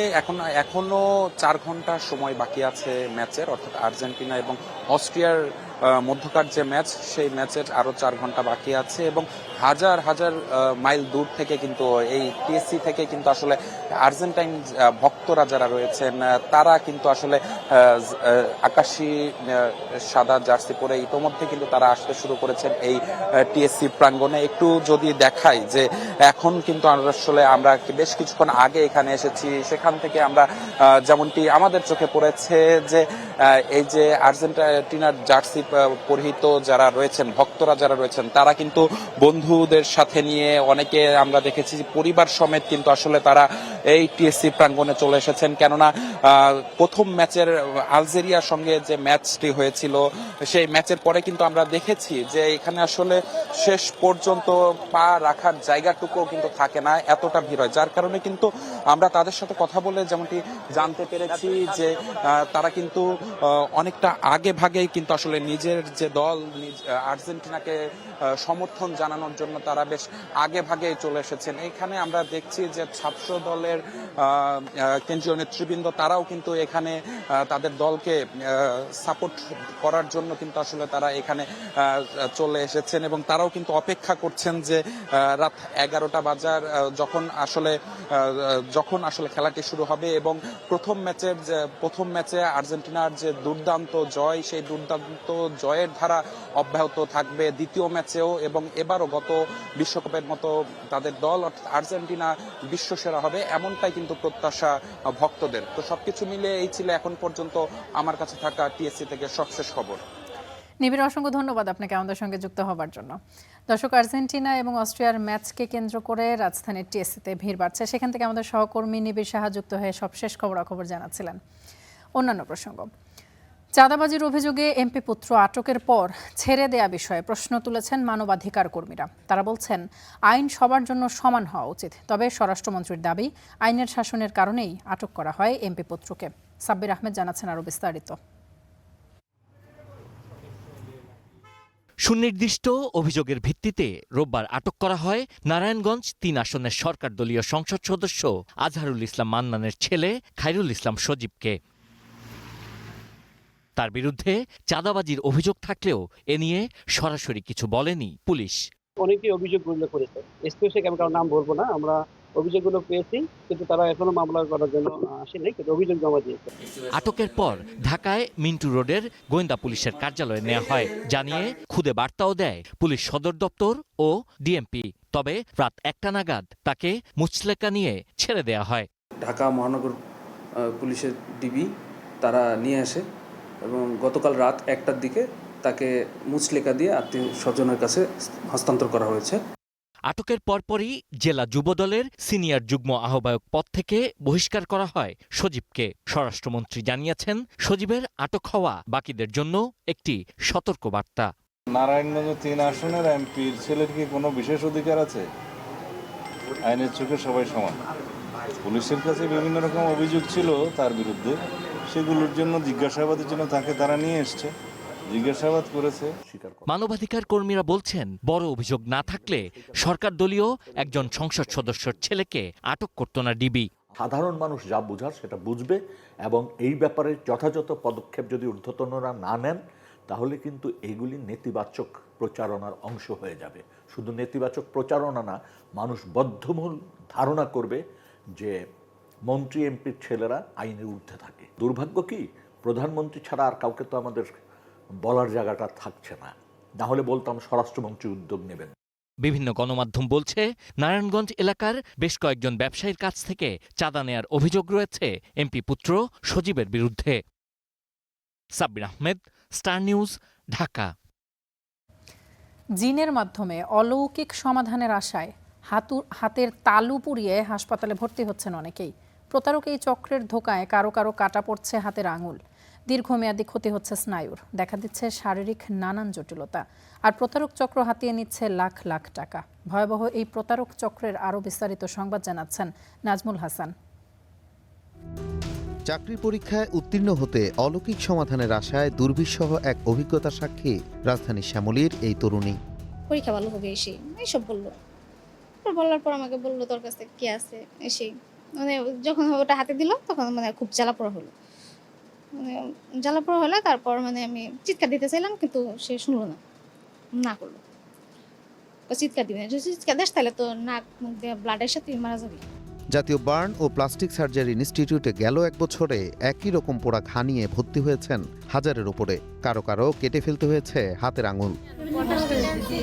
এখনো 4 ঘন্টা সময় বাকি আছে ম্যাচের, অর্থাৎ আর্জেন্টিনা এবং অস্ট্রিয়ার মধ্যকার যে ম্যাচ, সেই ম্যাচের আরো 4 ঘন্টা বাকি আছে। এবং হাজার হাজার মাইল দূর থেকে কিন্তু এই টিএসসি থেকে কিন্তু আসলে আর্জেন্টাইন ভক্তরা যারা রয়েছেন, তারা কিন্তু আসলে আকাশি সাদা জার্সি পরে ইতোমধ্যে কিন্তু তারা আসতে শুরু করেছেন এই টিএসসি প্রাঙ্গণে। একটু যদি দেখাই যে এখন কিন্তু আসলে আমরা বেশ কিছুক্ষণ আগে এখানে এসেছি, সেখান থেকে আমরা যেমনটি আমাদের চোখে পড়েছে যে এই যে আর্জেন্টিনার জার্সি পরিহিত যারা রয়েছেন, ভক্তরা যারা রয়েছেন, তারা কিন্তু বন্ধুদের সাথে নিয়ে, অনেকে আমরা দেখেছি পরিবার সমেত কিন্তু আসলে তারা এই টিএসসি প্রাঙ্গণে চলে এসেছেন, কেননা প্রথম ম্যাচের আলজেরিয়ার সঙ্গে যে ম্যাচটি হয়েছিল সেই ম্যাচের পরে কিন্তু আমরা দেখেছি যে এখানে আসলে শেষ পর্যন্ত পা রাখার জায়গাটুকুও কিন্তু থাকে না, এতটা ভিড় হয়। যার কারণে কিন্তু আমরা তাদের সাথে কথা বলে যেমনটি জানতে পেরেছি যে তারা কিন্তু অনেকটা আগে ভাগেই কিন্তু আসলে নিজের যে দল আর্জেন্টিনাকে সমর্থন জানানোর জন্য তারা বেশ আগে ভাগে চলে এসেছেন। এখানে আমরা দেখছি যে ছাত্র দলের কেন্দ্রীয় নেতৃবৃন্দ তারাও কিন্তু এখানে তাদের দলকে সাপোর্ট করার জন্য কিন্তু আসলে তারা এখানে চলে এসেছেন এবং তারাও কিন্তু অপেক্ষা করছেন যে রাত 11টা বাজার যখন আসলে খেলাটি শুরু হবে এবং প্রথম ম্যাচে আর্জেন্টিনার যে দুর্দান্ত জয়, সেই দুর্দান্ত জয়ের ধারা অব্যাহত থাকবে দ্বিতীয় ম্যাচেও এবং এবারও গত বিশ্বকাপের মতো তাদের দল অর্থাৎ আর্জেন্টিনা বিশ্বসেরা হবে, এমনটাই কিন্তু প্রত্যাশা ভক্তদের। তো সবকিছু মিলে এই ছিল এখন পর্যন্ত আমার কাছে থাকা টিএসসি থেকে সবশেষ খবর। নিবিড়, অসংখ্য ধন্যবাদ আপনাকে আমাদের সঙ্গে যুক্ত হবার জন্য। দর্শক, আর্জেন্টিনা এবং অস্ট্রিয়ার ম্যাচকে কেন্দ্র করে রাজধানীর টিএসসিতে ভিড় বাড়ছে। সেখান থেকে আমাদের সহকর্মী নিবিড় সাহা যুক্ত হয়ে সবশেষ খবরাখবর জানাচ্ছিলেন। অন্যান্য প্রসঙ্গ, চাঁদাবাজির অভিযোগে এমপি পুত্র আটকের পর ছেড়ে দেয়া বিষয়ে প্রশ্ন তুলেছেন মানবাধিকার কর্মীরা। তারা বলছেন আইন সবার জন্য সমান হওয়া উচিত, তবে স্বরাষ্ট্রমন্ত্রীর দাবি আইনের শাসনের কারণেই আটক করা হয় এমপি পুত্রকে। সাব্বির আহমেদ জানাচ্ছেন আরও বিস্তারিত। সুনির্দিষ্ট অভিযোগের ভিত্তিতে রোববার আটক করা হয় নারায়ণগঞ্জ ৩ আসনের সরকার দলীয় সংসদ সদস্য আজহারুল ইসলাম মান্নানের ছেলে খায়রুল ইসলাম সজীবকে। তার বিরুদ্ধে চাঁদাবাজির অভিযোগ থাকলেও এ নিয়ে সরাসরি কিছু বলেনি পুলিশ। অনেকেই অভিযোগগুলো করেছে, স্পেসিফিক আমি কারো নাম বলবো না, আমরা অভিযোগগুলো পেয়েছি কিন্তু তারা এখনো মামলা করার জন্য আসেনি, কিন্তু অভিযোগ জমা দিয়েছে। আটকের পর ঢাকায় মিন্টু রোডের গোয়েন্দা পুলিশের কার্যালয়ে নেওয়া হয়, জানিয়ে খুদে বার্তাও দেয় পুলিশ সদর দপ্তর ও ডিএমপি। তবে রাত 1টা নাগাদ তাকে মুচলেকা নিয়ে ছেড়ে দেয়া হয়। ঢাকা মহানগর পুলিশের ডিবি তারা নিয়ে আসে এবং গতকাল রাত 1টার দিকে তাকে মুচলেকা দিয়ে আত্মীয় স্বজনের কাছে হস্তান্তর করা হয়েছে। আটকের পরপরই জেলা যুবদলের সিনিয়র যুগ্ম আহ্বায়ক পদ থেকে বহিষ্কার করা হয় সজীবকে। স্বরাষ্ট্রমন্ত্রী জানিয়েছেন সজীবের আটক হওয়া বাকিদের জন্য একটি সতর্কবার্তা। নারায়ণগঞ্জ 3 আসনের এমপির ছেলের কি কোনো বিশেষ অধিকার আছে? আইনের চোখে সবাই সমান। পুলিশের কাছে বিভিন্ন রকম অভিযোগ ছিল তার বিরুদ্ধে, সেগুলোর জন্য জিজ্ঞাসাবাদের জন্য তাকে তারা নিয়ে এসছে, জিজ্ঞাসাবাদ করেছে। মানবাধিকার কর্মীরা বলছেন বড় অভিযোগ না থাকলে সরকার দলীয় একজন সংসদ সদস্যের ছেলেকে আটক করত না ডিবি। সাধারণ মানুষ যা বোঝার সেটা বুঝবে এবং এই ব্যাপারে যথাযথ পদক্ষেপ যদি ঊর্ধ্বতনরা না নেন তাহলে কিন্তু এগুলি নেতিবাচক প্রচারণার অংশ হয়ে যাবে। শুধু নেতিবাচক প্রচারণা না, মানুষ বদ্ধমূল ধারণা করবে যে মন্ত্রী এমপির ছেলেরা আইনের ঊর্ধ্বে থাকে। দুর্ভাগ্য কি, প্রধানমন্ত্রী ছাড়া আর কাউকে তো আমাদের বলার জায়গাটা থাকছে না, না হলে বলতাম স্বরাষ্ট্রমন্ত্রী উদ্যোগ নেবেন। বিভিন্ন গণমাধ্যম বলছে নারায়ণগঞ্জ এলাকার বেশ কয়েকজন ব্যবসায়ীর কাছ থেকে চাঁদা নেয়ার অভিযোগ রয়েছে এমপি পুত্র সজীবের বিরুদ্ধে। Sabbir Ahmed, Star News, Dhaka. জিনের মাধ্যমে অলৌকিক সমাধানের আশায় হাতের তালু পুড়িয়ে হাসপাতালে ভর্তি হচ্ছেন অনেকেই। প্রতারক এই চক্রের ধোকায় কারো কারো কাটা পড়ছে হাতের আঙুল, দীর্ঘমেয়াদী ক্ষতি হচ্ছে স্নায়ুর, দেখা দিচ্ছে শারীরিক নানান জটিলতা, আর প্রতারক চক্র হাতিয়ে নিচ্ছে লাখ লাখ টাকা। ভয়াবহ এই প্রতারক চক্রের আরও বিস্তারিত সংবাদ জানাচ্ছেন নাজমুল হাসান। চাকরির পরীক্ষায় উত্তীর্ণ হতে অলৌকিক সমাধানের আশায় দুর্বিষহ এক অভিজ্ঞতার সাক্ষী রাজধানী শ্যামলীর এই তরুণী। পরীক্ষা ভালো হবে এসে এইসব বললো, বলার পর আমাকে বললো তোর কাছে কি আছে এসে, মানে যখন ওটা হাতে দিল তখন মানে খুব জ্বালাপোড়া হলো, মানে জ্বালাপোড়া হলো। তারপর মানে আমি চিৎকার দিতে চাইলাম কিন্তু সে শুনলো না করলো, চিৎকার দিবে, চিৎকার দেশ তাহলে তো নাক মুখ দিয়ে ব্লাডের সাথে মারা যাবে। জাতীয় বার্ন ও প্লাস্টিক সার্জারি ইনস্টিটিউটে গেল এক বছরে একই রকম পোড়া ঘা নিয়ে ভর্তি হয়েছেন হাজারের উপরে। কারো কারো কেটে ফেলতে হয়েছে হাতের আঙুল।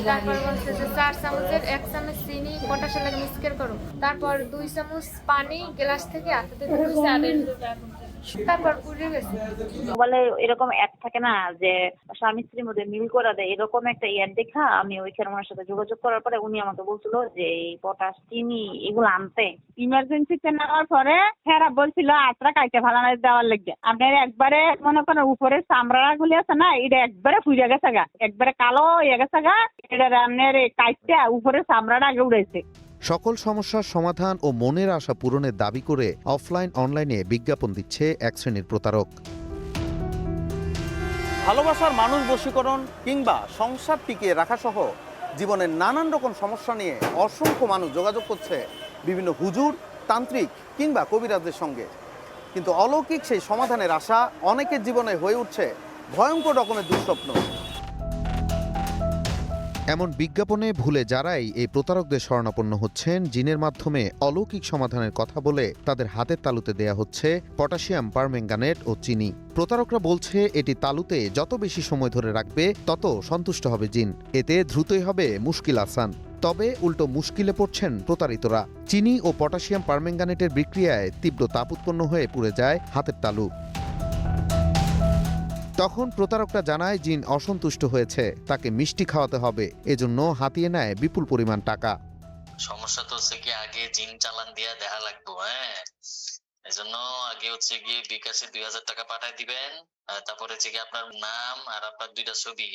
তারপর বলছে যে 4 চামচের 1 চামচ চিনি পটাশের লাগে মিক্স করো, তারপর 2 চামচ পানি গ্লাস থেকে হাতে দিতে হচ্ছে। তারপর পুড়ে গেছে। বলে এরকম অ্যাড থাকে না যে স্বামী স্ত্রীর মধ্যে মিল করে দেয়, এরকম একটা অ্যাড দেখা আমি ওইখানে ওনার সাথে যোগাযোগ করার পরে উনি আমাকে বলছিল যে এই পটাশ, চিনি এগুলো আনতে। ইমার্জেন্সিতে নেওয়ার পরে হেরা বলছিল আত্রা কাইতে ফালানো দেওয়ার লেগে। আপনার একবারে মনে করেন উপরে চামড়া গুলি আছে না, এটা একবারে ফুজে গেছে গা, একবারে কালো হয়ে গেছে গা। এটা আপনার কাইতে উপরে চামড়াটা আগে উড়েছে। সকল সমস্যার সমাধান ও মনের আশা পূরণের দাবি করে অফলাইন অনলাইনে বিজ্ঞাপন দিচ্ছে এক শ্রেণীর প্রতারক। ভালোবাসার মানুষ বশীকরণ কিংবা সংসার টিকিয়ে রাখা সহ জীবনের নানান রকম সমস্যা নিয়ে অসংখ্য মানুষ যোগাযোগ করছে বিভিন্ন হুজুর, তান্ত্রিক কিংবা কবিরাজদের সঙ্গে, কিন্তু অলৌকিক সেই সমাধানের আশা অনেকের জীবনে হয়ে উঠছে ভয়ঙ্কর রকমের দুঃস্বপ্ন। এমন বিজ্ঞাপনে ভুলে যারাই এই প্রতারকদের শরণাপন্ন হচ্ছেন, জিনের মাধ্যমে অলৌকিক সমাধানের কথা বলে তাদের হাতের তালুতে দেয়া হচ্ছে পটাশিয়াম পারম্যাঙ্গানেট ও চিনি। প্রতারকরা বলছে এটি তালুতে যত বেশি সময় ধরে রাখবে তত সন্তুষ্ট হবে জিন, এতে দ্রুতই হবে মুশকিল আসান। তবে উল্টো মুশকিলে পড়ছেন প্রতারিতরা। চিনি ও পটাশিয়াম পারম্যাঙ্গানেটের বিক্রিয়ায় তীব্র তাপ উৎপন্ন হয়ে পুড়ে যায় হাতের তালু। তখন প্রতারকরা জানায় জিন অসন্তুষ্ট হয়েছে, তাকে মিষ্টি খাওয়াতে হবে, এজন্য হাতিয়ে নেয় বিপুল পরিমাণ টাকা। সমস্যা তো হচ্ছে কি আগে জিন চালান দিয়ে দেখা লাগতো, এজন্য আগে হচ্ছে গিয়ে বিকাশে 2000 টাকা পাঠাই দিবেন, তারপরে হচ্ছে কি আপনার নাম আর আপনার 2টা ছবি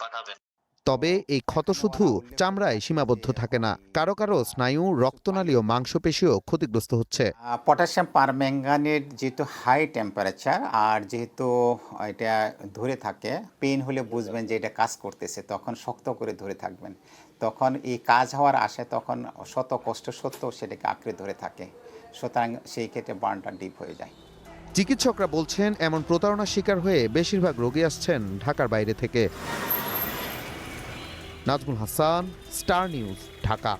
পাঠাবেন। তবে এই ক্ষত শুধু চামড়ায় সীমাবদ্ধ থাকে না, কারো কারো স্নায়ু, রক্তনালী ও মাংসপেশিও ক্ষতিগ্রস্ত হচ্ছে। পটাশিয়াম পারম্যাঙ্গানেট যেহেতু হাই টেম্পারেচার আর যেহেতু এটা ধরে থাকে, পেইন হলে বুঝবেন যে এটা কাজ করতেছে, তখন শক্ত করে ধরে থাকবেন। তখন এই কাজ হওয়ার আশায় তখন শত কষ্ট সত্ত্বেও সেটাকে আঁকড়ে ধরে থাকে, সুতরাং সেই ক্ষেত্রে বার্নটা ডিপ হয়ে যায়। চিকিৎসকরা বলছেন এমন প্রতারণার শিকার হয়ে বেশিরভাগ রোগী আসছেন ঢাকার বাইরে থেকে। Nazmul Hasan, Star News, Dhaka.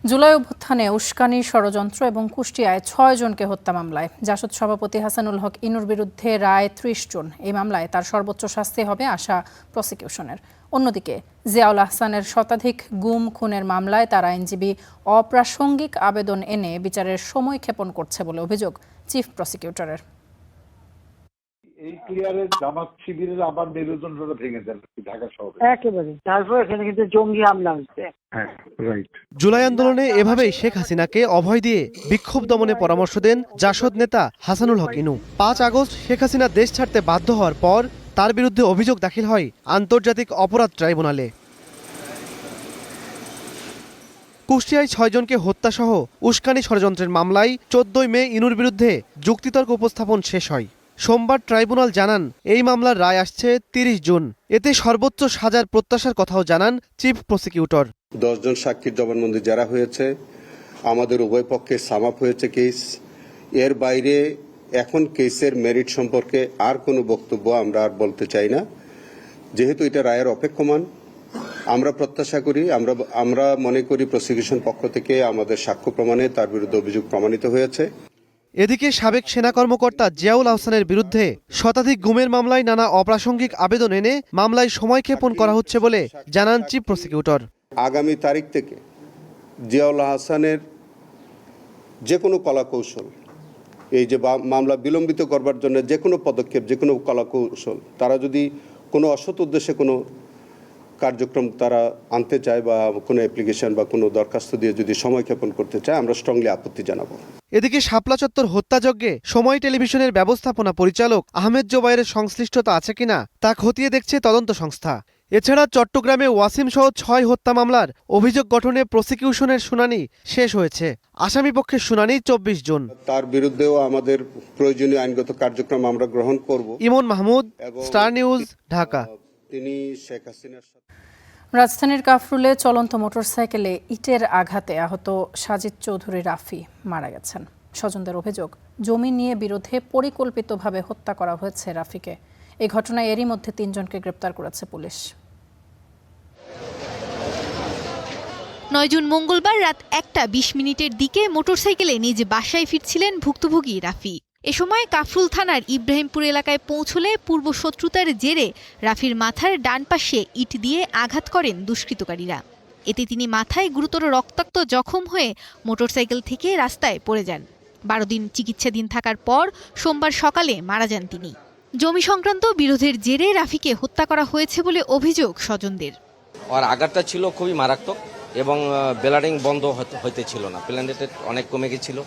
July অভ্যুত্থানে উস্কানি, ষড়যন্ত্র এবং কুষ্টিয়ায় 6 জনকে হত্যা মামলায় জাসদ সভাপতি হাসানুল হক ইনুর বিরুদ্ধে রায় 30 জুন। এই মামলায় তার সর্বোচ্চ শাস্তি হবে আশা প্রসিকিউশনের। অন্যদিকে জিয়াউল আহসানের শতাধিক গুম খুনের মামলায় তার আইনজীবী অপ্রাসঙ্গিক আবেদন এনে বিচারের সময় ক্ষেপণ করছে বলে অভিযোগ চিফ প্রসিকিউটরের। এই ক্লিয়ারে জামাত শিবিরের আবার মেরুদণ্ডটা ভেঙে দেন ঢাকা শহরে একেবারে। তারপর এখানে কিন্তু জঙ্গি হামলা হচ্ছে। জুলাই আন্দোলনে এভাবেই শেখ হাসিনাকে অভয় দিয়ে বিক্ষোভ দমনে পরামর্শ দেন জাসদ নেতা হাসানুল হক ইনু। 5 আগস্ট শেখ হাসিনা দেশ ছাড়তে বাধ্য হওয়ার পর তার বিরুদ্ধে অভিযোগ দাখিল হয় আন্তর্জাতিক অপরাধ ট্রাইব্যুনালে। কুষ্টিয়ায় 6 জনকে হত্যাসহ উস্কানি ষড়যন্ত্রের মামলায় 14 মে ইনুর বিরুদ্ধে যুক্তিতর্ক উপস্থাপন শেষ হয়। সোমবার ট্রাইব্যুনাল জানান এই মামলার রায় আসছে 30 জুন। এতে সর্বোচ্চ সাজার প্রত্যাশার কথাও জানান চিফ প্রসিকিউটর। 10 জন সাক্ষীর জবানবন্দি যারা হয়েছে, আমাদের উভয় পক্ষে সাম আপ হয়েছে কেস। এর বাইরে এখন কেসের মেরিট সম্পর্কে আর কোনো বক্তব্য আমরা আর বলতে চাই না, যেহেতু এটা রায়ের অপেক্ষমান। আমরা প্রত্যাশা করি, আমরা মনে করি প্রসিকিউশন পক্ষ থেকে আমাদের সাক্ষ্য প্রমাণে তার বিরুদ্ধে অভিযোগ প্রমাণিত হয়েছে। এদিকে সাবেক সেনা কর্মকর্তা জিয়াউল আহসানের বিরুদ্ধে শতাধিক গুমের মামলায় নানা অপ্রাসঙ্গিক আবেদন এনে মামলায় সময় ক্ষেপণ করা হচ্ছে বলে জানান চিফ প্রসিকিউটর। আগামী তারিখ থেকে জিয়াউল আহসানের যে কোনো কলাকৌশল, এই যে মামলা বিলম্বিত করবার জন্য যে কোনো পদক্ষেপ, যে কোনো কলাকৌশল, তারা যদি কোনো অসৎ উদ্দেশ্যে কোনো কার্যক্রম তারা আনতে চায় বা কোনো অ্যাপ্লিকেশন বা কোনো দরখাস্ত দিয়ে যদি সময় ক্ষেপণ করতে চায়, আমরা স্ট্রংলি আপত্তি জানাবো। এদিকে শাপলা চত্বর হত্যাযজ্ঞে সময় টেলিভিশনের ব্যবস্থাপনা পরিচালক আহমেদ জোবায়ের সংশ্লিষ্টতা আছে কিনা তা খতিয়ে দেখছে তদন্ত সংস্থা। এছাড়া চট্টগ্রামে ওয়াসিম সহ 6 হত্যা মামলার অভিযোগ গঠনে প্রসিকিউশনের শুনানি শেষ হয়েছে। আসামি পক্ষের শুনানি 24 জুন। তার বিরুদ্ধেও আমাদের প্রয়োজনীয় আইনগত কার্যক্রম আমরা গ্রহণ করব। ইমন মাহমুদ, স্টার নিউজ, ঢাকা। তিনি শেখ হাসিনার রাজধানীর কাফরুলে চলন্ত মোটরসাইকেলে ইটের আঘাতে আহত সাজিদ চৌধুরী রাফি মারা গেছেন। স্বজনদের অভিযোগ, জমি নিয়ে বিরোধে পরিকল্পিতভাবে হত্যা করা হয়েছে রাফিকে। এই ঘটনায় এরই মধ্যে 3 জনকে গ্রেপ্তার করেছে পুলিশ। 9 জুন মঙ্গলবার রাত 1:20 দিকে মোটরসাইকেলে নিজ বাসায় ফিরছিলেন ভুক্তভোগী রাফি। এ সময় কাফরুল থানার ইব্রাহিমপুর এলাকায় পৌঁছলে পূর্ব শত্রুতার জেরে রাফির মাথার ডান পাশে ইট দিয়ে আঘাত করেন দুষ্কৃতকারীরা। এতে তিনি মাথায় গুরুতর রক্তাক্ত জখম হয়ে মোটরসাইকেল থেকে রাস্তায় পড়ে যান। 12 দিন চিকিৎসাধীন থাকার পর সোমবার সকালে মারা যান তিনি। জমি সংক্রান্ত বিরোধের জেরে রাফিকে হত্যা করা হয়েছে বলে অভিযোগ স্বজনদের। আর আঘাতটা ছিল খুবই মারাত্মক এবং ব্লাডিং বন্ধ হইতে ছিল না, প্ল্যান্টেড অনেক কমে গেছিল,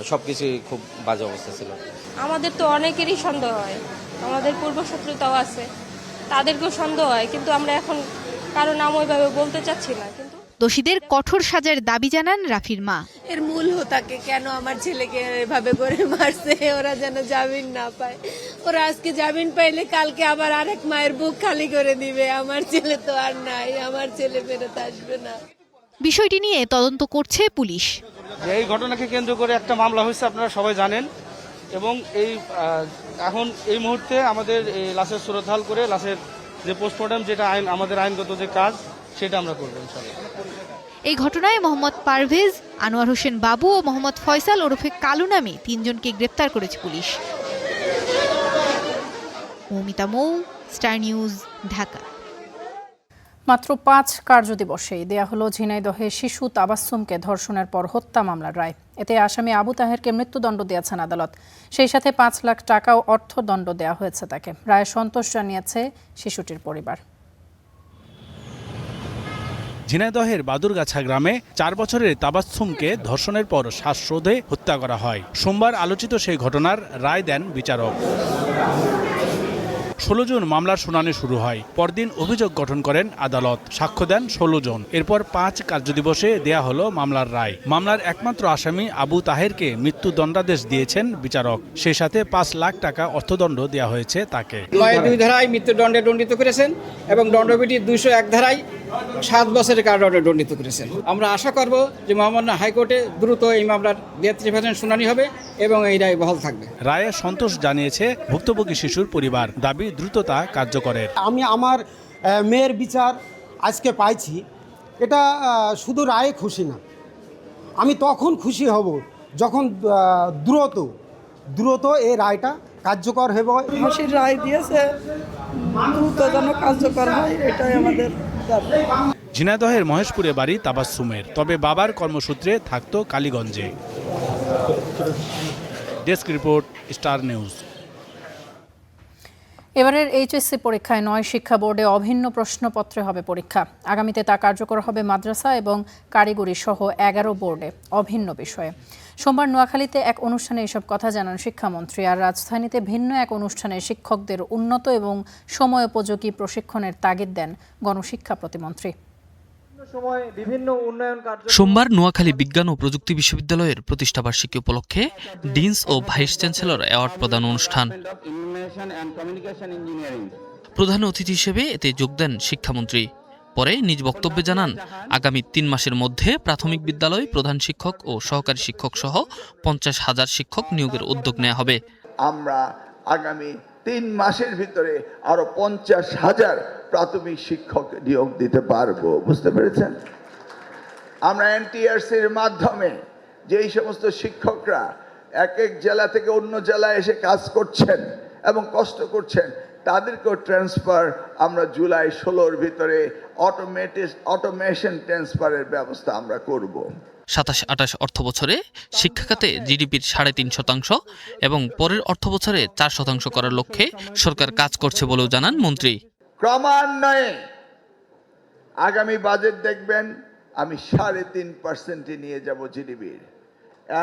সবকিছুই খুব বাজে অবস্থা ছিল। আমাদের তো অনেকেরই সন্দেহ হয়, আমাদের পূর্বশত্রুতাও আছে, তাদেরকেও সন্দেহ হয়, কিন্তু আমরা এখন কারো নাম ওইভাবে বলতে চাচ্ছি না। কিন্তু দোষীদের কঠোর সাজার দাবি জানান রাফির মা। এর মূল হোতাকে কেন আমার ছেলেকে এভাবে করে মারছে, ওরা যেন জামিন না পায়। ওরা আজকে জামিন পাইলে কালকে আবার আরেক মায়ের বুক খালি করে দিবে। আমার ছেলে তো আর নাই, আমার ছেলে ফেরত আসবে না। বিষয়টি নিয়ে তদন্ত করছে পুলিশ। এই ঘটনাকে কেন্দ্র করে একটা মামলা হয়েছে, আপনারা সবাই জানেন, এবং এখন এই মুহূর্তে আমাদের এই লাশের সুরতহাল করে লাশের যে পোস্টমর্টম, যেটা আমাদের আইনগত যে কাজ, সেটা আমরা করবো ইনশাআল্লাহ। এই ঘটনায় মোহাম্মদ পারভেজ, আনোয়ার হোসেন বাবু ও মোহাম্মদ ফয়সাল ওরফে কালু নামে 3 জনকে গ্রেপ্তার করেছে পুলিশ। মৌমিতা মৌ, স্টার নিউজ, ঢাকা। মাত্র 5 কার্যদিবসেই দেয়া হলো ঝিনাইদহে শিশু তাবাসসুমকে ধর্ষণের পর হত্যা মামলার রায়। এতে আসামি আবু তাহেরকে মৃত্যুদণ্ড দিয়েছেন আদালত। সেই সাথে 5 লাখ টাকাও অর্থদণ্ড দেওয়া হয়েছে তাকে। রায়ে সন্তোষ জানিয়েছে শিশুটির পরিবার। ঝিনাইদহের বাদুরগাছা গ্রামে 4 বছরের তাবাসসুমকে ধর্ষণের পর শ্বাসরোধে হত্যা করা হয়। সোমবার আলোচিত সেই ঘটনার রায় দেন বিচারক। 16 জুন মামলার শুনানি শুরু হয়। পরদিন অভিযোগ গঠন করেন আদালত। সাক্ষ্য দেন 16 জন। এরপর 5 কার্যদিবসে দেয়া হলো মামলার রায়। মামলার একমাত্র আসামি আবু তাহেরকে মৃত্যুদণ্ডাদেশ দিয়েছেন বিচারক। সেই সাথে 5 লাখ টাকা অর্থদণ্ড দেওয়া হয়েছে তাকে। 2 ধারায় মৃত্যুদণ্ডে দণ্ডিত করেছেন এবং দণ্ডবিধি 201 ধারায় 7 বছরের কারাদণ্ডে দণ্ডিত করেছেন। আমরা আশা করব যে মহামান্য হাইকোর্টে দ্রুত এই মামলার 42% শুনানি হবে এবং এই রায় বহাল থাকবে। রায়ে সন্তোষ জানিয়েছে ভুক্তভোগী শিশুর পরিবার। দাবি দ্রুততা কার্যকরের। আমি আমার মেয়ের বিচার আজকে পাইছি, এটা শুধু রায়ে খুশি না, আমি তখন খুশি হব যখন দ্রুত এই রায়টা কার্যকর হবে। ফাঁসির রায় দিয়েছে, দ্রুত যেন কার্যকর হয়, এটাই আমাদের দাবি। ঝিনাইদহের মহেশপুরে বাড়ি তাবাসসুমের, তবে বাবার কর্মসূত্রে থাকতো কালীগঞ্জে। Desk report, Star News. এবারের এইচএসসি পরীক্ষায় 9 শিক্ষা বোর্ডে অভিন্ন প্রশ্নপত্রে হবে পরীক্ষা। আগামীতে তা কার্যকর হবে মাদ্রাসা এবং কারিগরি সহ 11 বোর্ডে অভিন্ন বিষয়ে। সোমবার নোয়াখালীতে এক অনুষ্ঠানে এসব কথা জানান শিক্ষামন্ত্রী। আর রাজধানীতে ভিন্ন এক অনুষ্ঠানে শিক্ষকদের উন্নত এবং সময়োপযোগী প্রশিক্ষণের তাগিদ দেন গণশিক্ষা প্রতিমন্ত্রী। সোমবার নোয়াখালী বিজ্ঞান ও প্রযুক্তি বিশ্ববিদ্যালয়ের প্রতিষ্ঠাবার্ষিকী উপলক্ষে ডিনস ও ভাইস চ্যান্সেলর অ্যাওয়ার্ড প্রদান অনুষ্ঠান। প্রধান অতিথি হিসেবে এতে যোগ দেন শিক্ষামন্ত্রী। পরে নিজ বক্তব্যে জানান, আগামী 3 মাসের মধ্যে প্রাথমিক বিদ্যালয় প্রধান শিক্ষক ও সহকারী শিক্ষক সহ 50,000 শিক্ষক নিয়োগের উদ্যোগ নেওয়া হবে। আমরা আগামী 3 মাসের ভিতরে আরো 50,000 প্রাথমিক শিক্ষক নিয়োগ দিতে পারবো। বুঝতে পেরেছেন? আমরা এনটিআরসির মাধ্যমে যেই সমস্ত শিক্ষকরা এক জেলা থেকে অন্য জেলায় এসে কাজ করছেন এবং কষ্ট করছেন, তাদেরকেও ট্রান্সফার আমরা জুলাই 16-র ভিতরে অটোমেশন ট্রান্সফারের ব্যবস্থা আমরা করব। 27-28 অর্থ বছরে শিক্ষা খাতে জিডিপির 3.5% এবং পরের অর্থ বছরে 4% করার লক্ষ্যে সরকার কাজ করছে বলেও জানান মন্ত্রী। ক্রমান্বয়ে আগামী বাজেট দেখবেন আমি 3.5% নিয়ে যাব জিডিপির।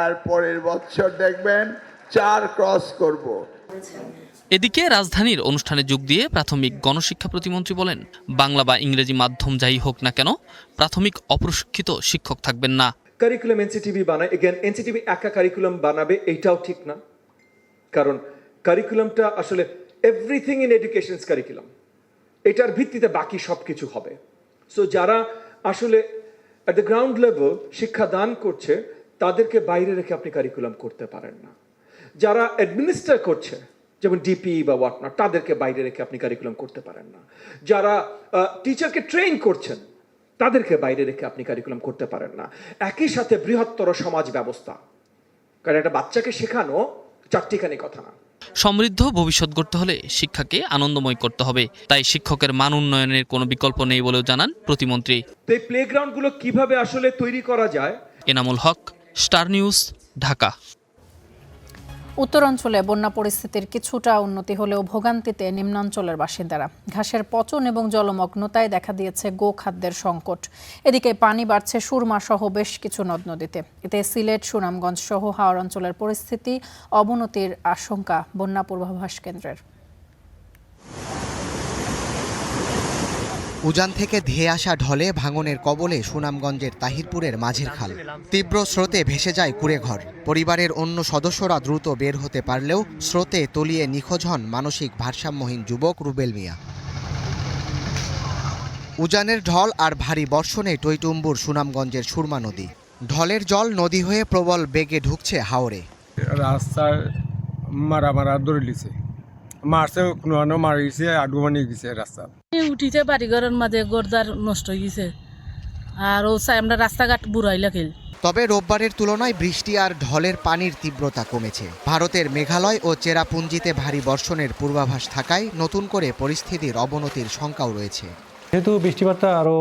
এর পরের বছর দেখবেন 4 ক্রস করব। এদিকে রাজধানীর অনুষ্ঠানে যোগ দিয়ে প্রাথমিক গণশিক্ষা প্রতিমন্ত্রী বলেন, বাংলা বা ইংরেজি মাধ্যম যাই হোক না কেন, প্রাথমিক অপ্রশিক্ষিত শিক্ষক থাকবেন না। কারিকুলাম এনসিটিভি বানায়, এগেন এনসিটিভি একা কারিকুলাম বানাবে এইটাও ঠিক না, কারণ কারিকুলামটা আসলে এভরিথিং ইন এডুকেশন কারিকুলাম, এটার ভিত্তিতে বাকি সব কিছু হবে। সো যারা আসলে অ্যাট দ্য গ্রাউন্ড লেভেল শিক্ষা দান করছে তাদেরকে বাইরে রেখে আপনি কারিকুলাম করতে পারেন না। যারা অ্যাডমিনিস্ট্রেট করছে যেমন ডিপি বা হোয়াটনট, তাদেরকে বাইরে রেখে আপনি কারিকুলাম করতে পারেন না। যারা টিচারকে ট্রেন করছেন তাদেরকে বাইরে রেখে আপনি কারিকুলাম করতে পারেন না। একই সাথে বৃহত্তর সমাজ ব্যবস্থা, কারণ একটা বাচ্চাকে শেখানো চারটিখানি কথা না। সমৃদ্ধ ভবিষ্যৎ গড়তে হলে শিক্ষাকে আনন্দময় করতে হবে, তাই শিক্ষকের মান উন্নয়নের কোনো বিকল্প নেই বলেও জানান প্রতিমন্ত্রী। এই প্লেগ্রাউন্ডগুলো কিভাবে আসলে তৈরি করা যায়। Enamul Haque, star News, Dhaka. উত্তরাঞ্চলে বন্যা পরিস্থিতির কিছুটা উন্নতি হলেও ভোগান্তিতে নিম্নাঞ্চলের বাসিন্দারা। ঘাসের পচন এবং জলমগ্নতায় দেখা দিয়েছে গোখাদ্যের সংকট। এদিকে পানি বাড়ছে সুরমা সহ বেশ কিছু নদ নদীতে। এতে সিলেট, সুনামগঞ্জ সহ হাওর অঞ্চলের পরিস্থিতি অবনতির আশঙ্কা বন্যা পূর্বাভাস কেন্দ্রের। উজান থেকে ধেয়ে আসা ঢলে ভাঙনের কবলে সুনামগঞ্জের তাহিরপুরের মাঝের খাল। তীব্র স্রোতে ভেসে যায় কুঁড়েঘর। পরিবারের অন্য সদস্যরা দ্রুত বের হতে পারলেও স্রোতে তলিয়ে নিখোঁজ হন মানসিক ভারসাম্যহীন যুবক রুবেল মিয়া। উজানের ঢল আর ভারী বর্ষণে টইটুম্বুর সুনামগঞ্জের সুরমা নদী। ঢলের জল নদী হয়ে প্রবল বেগে ঢুকছে হাওরে। রাস্তায় মারা দৌড়ে লিছে, মারছে কোনো মারিছে, আডুমানি গেছে রাস্তা উঠিতে বাড়িঘরের মাঝে গোরদার নষ্ট হয়ে গেছে আর ও আমরা রাস্তাঘাট বুড়াইলা খেল। তবে রোববারের তুলনায় বৃষ্টি আর ঢলের পানির তীব্রতা কমেছে। ভারতের মেঘালয় ও চেরাপুঞ্জিতে ভারী বর্ষণের পূর্বাভাস থাকায় নতুন করে পরিস্থিতির অবনতির শঙ্কাও রয়েছে। যেহেতু বৃষ্টিপাতটা আরও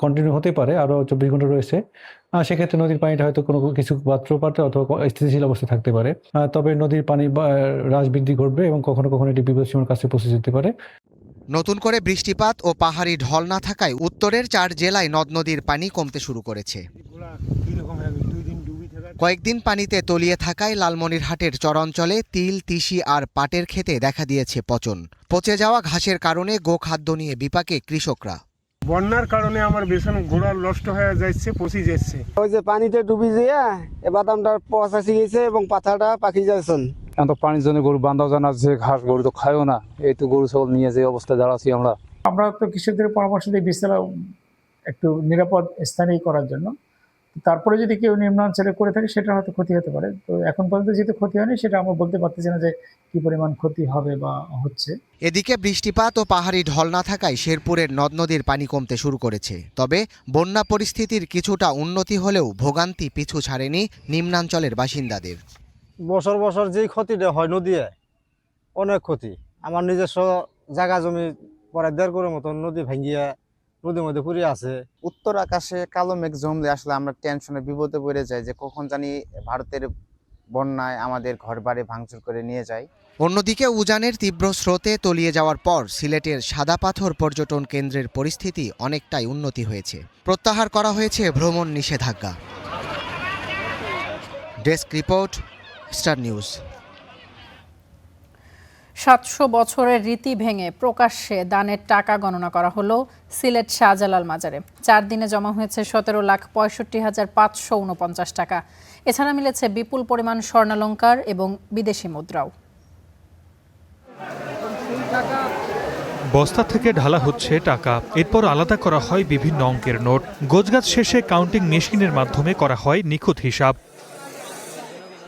কন্টিনিউ হতে পারে, আরও 24 ঘন্টা রয়েছে, সেক্ষেত্রে নদীর পানিটা হয়তো কোনো কিছু পাত্রপাতে অথবা স্থিতিশীল অবস্থায় থাকতে পারে। তবে নদীর পানি হ্রাস বৃদ্ধি ঘটবে এবং কখনো কখনো এটি বিপদসীমার কাছে পৌঁছে যেতে পারে। নতুন করে বৃষ্টিপাত ও পাহাড়ি ঢল না থাকায় উত্তরের 4 জেলায় নদ নদীর পানি কমতে শুরু করেছে। কয়েকদিন পানিতে তলিয়ে থাকায় লালমনিরহাটের চরাঞ্চলে তিল, তিসি আর পাটের ক্ষেতে দেখা দিয়েছে পচন। পচে যাওয়া ঘাসের কারণে গোখাদ্য নিয়ে বিপাকে কৃষকরা। বন্যার কারণে আমার বেসন গোড়া নষ্ট হয়ে যাচ্ছে, পচি যাচ্ছে। ওই যে পানিতে ডুবি যেয়ে এ বাদামটা পচাশি গেছে এবং পাতাটা পাকি যাচ্ছেন। এখন তো পানির জন্য গরু বান্ধাও জানা আছে, ঘাস গরু তো খায়ও না। এই তো গরু ছাগল নিয়ে যে অবস্থায় দাঁড়াচ্ছি আমরা তো কৃষকদের পরামর্শ দিই বীজতলা একটু নিরাপদ স্থানেই করার জন্য। তারপরে যদি কেউ নিম্নাঞ্চলে করে থাকে সেটা হয়তো ক্ষতি হতে পারে। তো এখন পর্যন্ত যেহেতু ক্ষতি হয়নি সেটা আমরা বলতে পারতেছি না যে কি পরিমাণ ক্ষতি হবে বা হচ্ছে। এদিকে বৃষ্টিপাত ও পাহাড়ি ঢল না থাকায় শেরপুরের নদ নদীর পানি কমতে শুরু করেছে। তবে বন্যা পরিস্থিতির কিছুটা উন্নতি হলেও ভোগান্তি পিছু ছাড়েনি নিম্নাঞ্চলের বাসিন্দাদের। বছর বছর যেই ক্ষতিটা হয় নদী অনেক ক্ষতি। আমার নিজস্ব জায়গা জমি পরে 1.5 করে মতন নদী ভাঙ্গিয়া নদীর মধ্যে পড়ে আছে। উত্তর আকাশে কালো মেঘ জমলে আসলে আমরা টেনশনে বিপদে পড়ে যাই যে কখন জানি ভারতের বন্যায় আমাদের ঘরবাড়ি ভাঙচুর করে নিয়ে যায়। অন্যদিকে উজানের তীব্র স্রোতে তলিয়ে যাওয়ার পর সিলেটের সাদা পাথর পর্যটন কেন্দ্রের পরিস্থিতি অনেকটাই উন্নতি হয়েছে। প্রত্যাহার করা হয়েছে ভ্রমণ নিষেধাজ্ঞা। Desk report, Star news. 700 বছরের রীতি ভেঙে প্রকাশ্যে দানের টাকা গণনা করা হলো সিলেট শাহজালাল মাজারে। 4 দিনে জমা হয়েছে 17,65,549 টাকা। এছাড়া মিলেছে বিপুল পরিমাণ স্বর্ণালংকার এবং বিদেশি মুদ্রাও। বস্তা থেকে ঢালা হচ্ছে টাকা, এরপর আলাদা করা হয় বিভিন্ন অঙ্কের নোট। গোছগাছ শেষে কাউন্টিং মেশিনের মাধ্যমে করা হয় নিখুঁত হিসাব।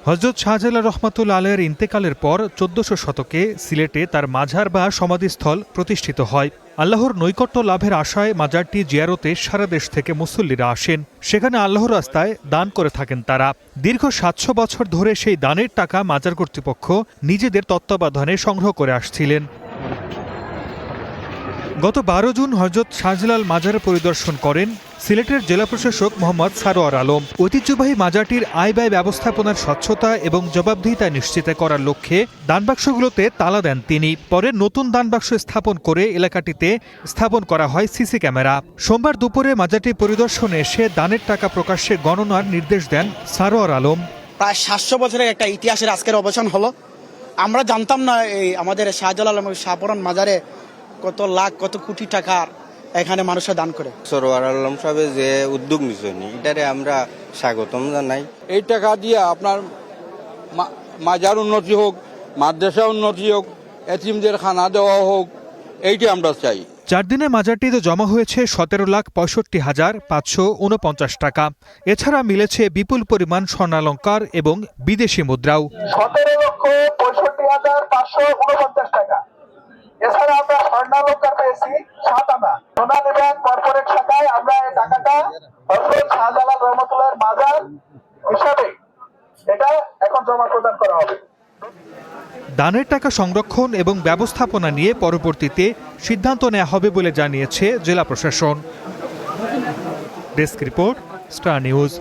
হযরত শাহজালাল রহমাতুল্লাহ আলাইহির ইন্তেকালের পর 1400 শতকে সিলেটে তার মাজার বা সমাধিস্থল প্রতিষ্ঠিত হয়। আল্লাহর নৈকট্য লাভের আশায় মাজারটি জিয়ারতে সারা দেশ থেকে মুসল্লিরা আসেন। সেখানে আল্লাহর রাস্তায় দান করে থাকেন তারা। দীর্ঘ 700 বছর ধরে সেই দানের টাকা মাজার কর্তৃপক্ষ নিজেদের তত্ত্বাবধানে সংগ্রহ করে আসছিলেন। গত 12 জুন হযরত শাহজালাল মাজার পরিদর্শন করেন সিলেটের জেলা প্রশাসক মোহাম্মদ সারোয়ার আলম। ঐতিহ্যবাহী মাজারটির আয় ব্যয় ব্যবস্থাপনার স্বচ্ছতা এবং জবাবদিহিতা নিশ্চিত করার লক্ষ্যে দানবাক্সগুলোতে তালা দেন তিনি। পরে নতুন দানবাক্স স্থাপন করে এলাকাটিতে স্থাপন করা হয় সিসি ক্যামেরা। সোমবার দুপুরে মাজারটি পরিদর্শনে এসে দানের টাকা প্রকাশ্যে গণনার নির্দেশ দেন সারোয়ার আলম। প্রায় 700 বছরের একটা ইতিহাসের আজকের অবসান হলো। আমরা জানতাম না এই আমাদের শাহজালাল শাহপুরান মাজারে কত লাখ কত কোটি টাকার এখানে মানুষরা দান করে। সরোয়ার আলম সাহেব যে উদ্যোগ নিছেন এটারে আমরা স্বাগতম জানাই। এই টাকা দিয়ে আপনার মাজার উন্নতি হোক, মাদ্রাসা উন্নতি হোক, এতিমদের খানা দেওয়া হোক, এইটি আমরা চাই। 4 দিনে মাজারটিতে জমা হয়েছে 17,65,549 টাকা। এছাড়া মিলেছে বিপুল পরিমাণ স্বর্ণালংকার এবং বিদেশি মুদ্রাও। 17,65,549 টাকা। এছাড়া আমরা স্বর্ণালংকার পেয়েছি 7 আনা। সোনালী ব্যাংক কর্পোরেট শাখায় আমরা এই টাকাটা হযরত শাহজালাল রহমাতুল্লাহর মাজার হিসাবে এটা এখন জমা প্রদান করা হবে। দানের টাকা সংরক্ষণ এবং ব্যবস্থাপনা নিয়ে পরবর্তীতে সিদ্ধান্ত নেওয়া হবে বলে জানিয়েছে জেলা প্রশাসন। Desk report, Star news.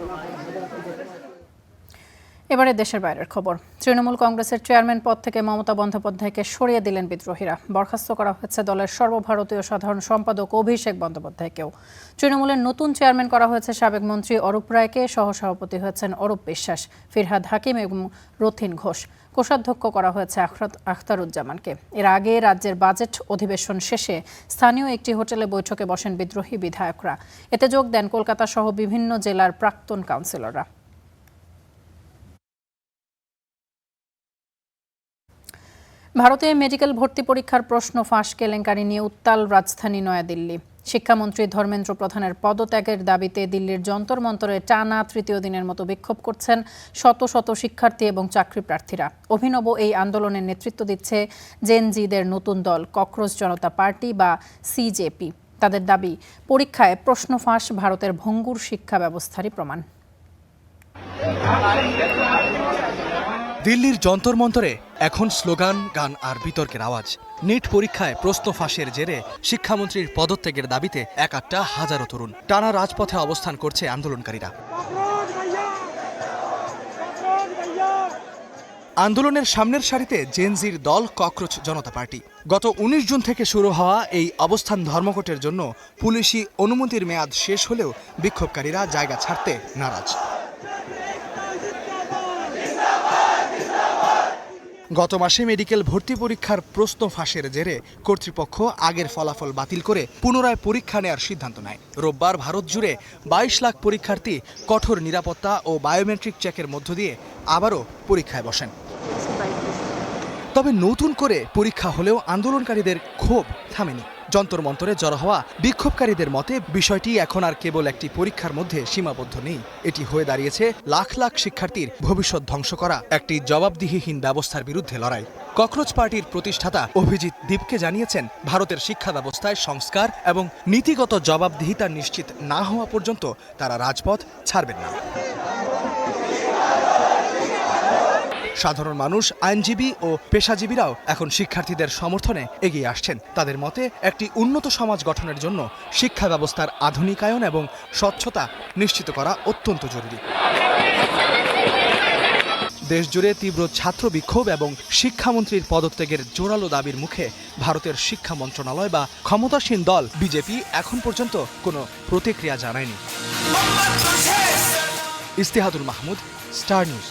এবারে দেশের বাইরের খবর। তৃণমূল কংগ্রেসের চেয়ারম্যান পদ থেকে মমতা বন্দ্যোপাধ্যায়কে সরিয়ে দিলেন বিদ্রোহীরা। বরখাস্ত করা হয়েছে দলের সর্বভারতীয় সাধারণ সম্পাদক অভিষেক বন্দ্যোপাধ্যায়কেও। তৃণমূলের নতুন চেয়ারম্যান করা হয়েছে সাবেক মন্ত্রী অরূপ রায়কে, সহসভাপতি হয়েছেন অরূপ বিশ্বাস, ফিরহাদ হাকিম এবং রথিন ঘোষ। কোষাধ্যক্ষ করা হয়েছে আখতারুজ্জামানকে। এর আগে রাজ্যের বাজেট অধিবেশন শেষে স্থানীয় একটি হোটেলে বৈঠকে বসেন বিদ্রোহী বিধায়করা। এতে যোগ দেন কলকাতা সহ বিভিন্ন জেলার প্রাক্তন কাউন্সিলররা। ভারতে মেডিকেল ভর্তি পরীক্ষার প্রশ্ন ফাঁস কেলেঙ্কারি নিয়ে উত্তাল রাজধানী নয়াদিল্লি। শিক্ষামন্ত্রী ধর্মেন্দ্র প্রধানের পদত্যাগের দাবিতে দিল্লির যন্তর মন্তরে টানা তৃতীয় দিনের মতো বিক্ষোভ করছেন শত শত শিক্ষার্থী এবং চাকরি প্রার্থীরা। অভিনব এই আন্দোলনের নেতৃত্ব দিচ্ছে জেনজিদের নতুন দল ককরোচ জনতা পার্টি বা সিজেপি। তাদের দাবি, পরীক্ষায় প্রশ্ন ফাঁস ভারতের ভঙ্গুর শিক্ষা ব্যবস্থারই প্রমাণ। দিল্লির যন্তর মন্তরে এখন স্লোগান, গান আর বিতর্কের আওয়াজ। নিট পরীক্ষায় প্রশ্ন ফাঁসের জেরে শিক্ষামন্ত্রীর পদত্যাগের দাবিতে একাট্টা হাজারো তরুণ। টানা রাজপথে অবস্থান করছে আন্দোলনকারীরা। আন্দোলনের সামনের সারিতে জেনজির দল ককরোচ জনতা পার্টি। গত ১৯ জুন থেকে শুরু হওয়া এই অবস্থান ধর্মঘটের জন্য পুলিশি অনুমতির মেয়াদ শেষ হলেও বিক্ষোভকারীরা জায়গা ছাড়তে নারাজ। গত মাসে মেডিকেল ভর্তি পরীক্ষার প্রশ্ন ফাঁসের জেরে কর্তৃপক্ষ আগের ফলাফল বাতিল করে পুনরায় পরীক্ষা নেওয়ার সিদ্ধান্ত নেয়। রোববার ভারত জুড়ে ২২ লাখ পরীক্ষার্থী কঠোর নিরাপত্তা ও বায়োমেট্রিক চেকের মধ্য দিয়ে আবারও পরীক্ষায় বসেন। তবে নতুন করে পরীক্ষা হলেও আন্দোলনকারীদের ক্ষোভ থামেনি। যন্তর মন্তরে জড়ো হওয়া বিক্ষোভকারীদের মতে বিষয়টি এখন আর কেবল একটি পরীক্ষার মধ্যে সীমাবদ্ধ নেই। এটি হয়ে দাঁড়িয়েছে লাখ লাখ শিক্ষার্থীর ভবিষ্যৎ ধ্বংস করা একটি জবাবদিহিহীন ব্যবস্থার বিরুদ্ধে লড়াই। ককরোচ পার্টির প্রতিষ্ঠাতা অভিজিৎ দীপকে জানিয়েছেন, ভারতের শিক্ষা ব্যবস্থায় সংস্কার এবং নীতিগত জবাবদিহিতা নিশ্চিত না হওয়া পর্যন্ত তারা রাজপথ ছাড়বেন না। সাধারণ মানুষ, আইনজীবী ও পেশাজীবীরাও এখন শিক্ষার্থীদের সমর্থনে এগিয়ে আসছেন। তাদের মতে একটি উন্নত সমাজ গঠনের জন্য শিক্ষা ব্যবস্থার আধুনিকায়ন এবং স্বচ্ছতা নিশ্চিত করা অত্যন্ত জরুরি। দেশজুড়ে তীব্র ছাত্র বিক্ষোভ এবং শিক্ষামন্ত্রীর পদত্যাগের জোরালো দাবির মুখে ভারতের শিক্ষা মন্ত্রণালয় বা ক্ষমতাসীন দল বিজেপি এখন পর্যন্ত কোনো প্রতিক্রিয়া জানায়নি। ইস্তেহাদুল মাহমুদ, স্টার নিউজ।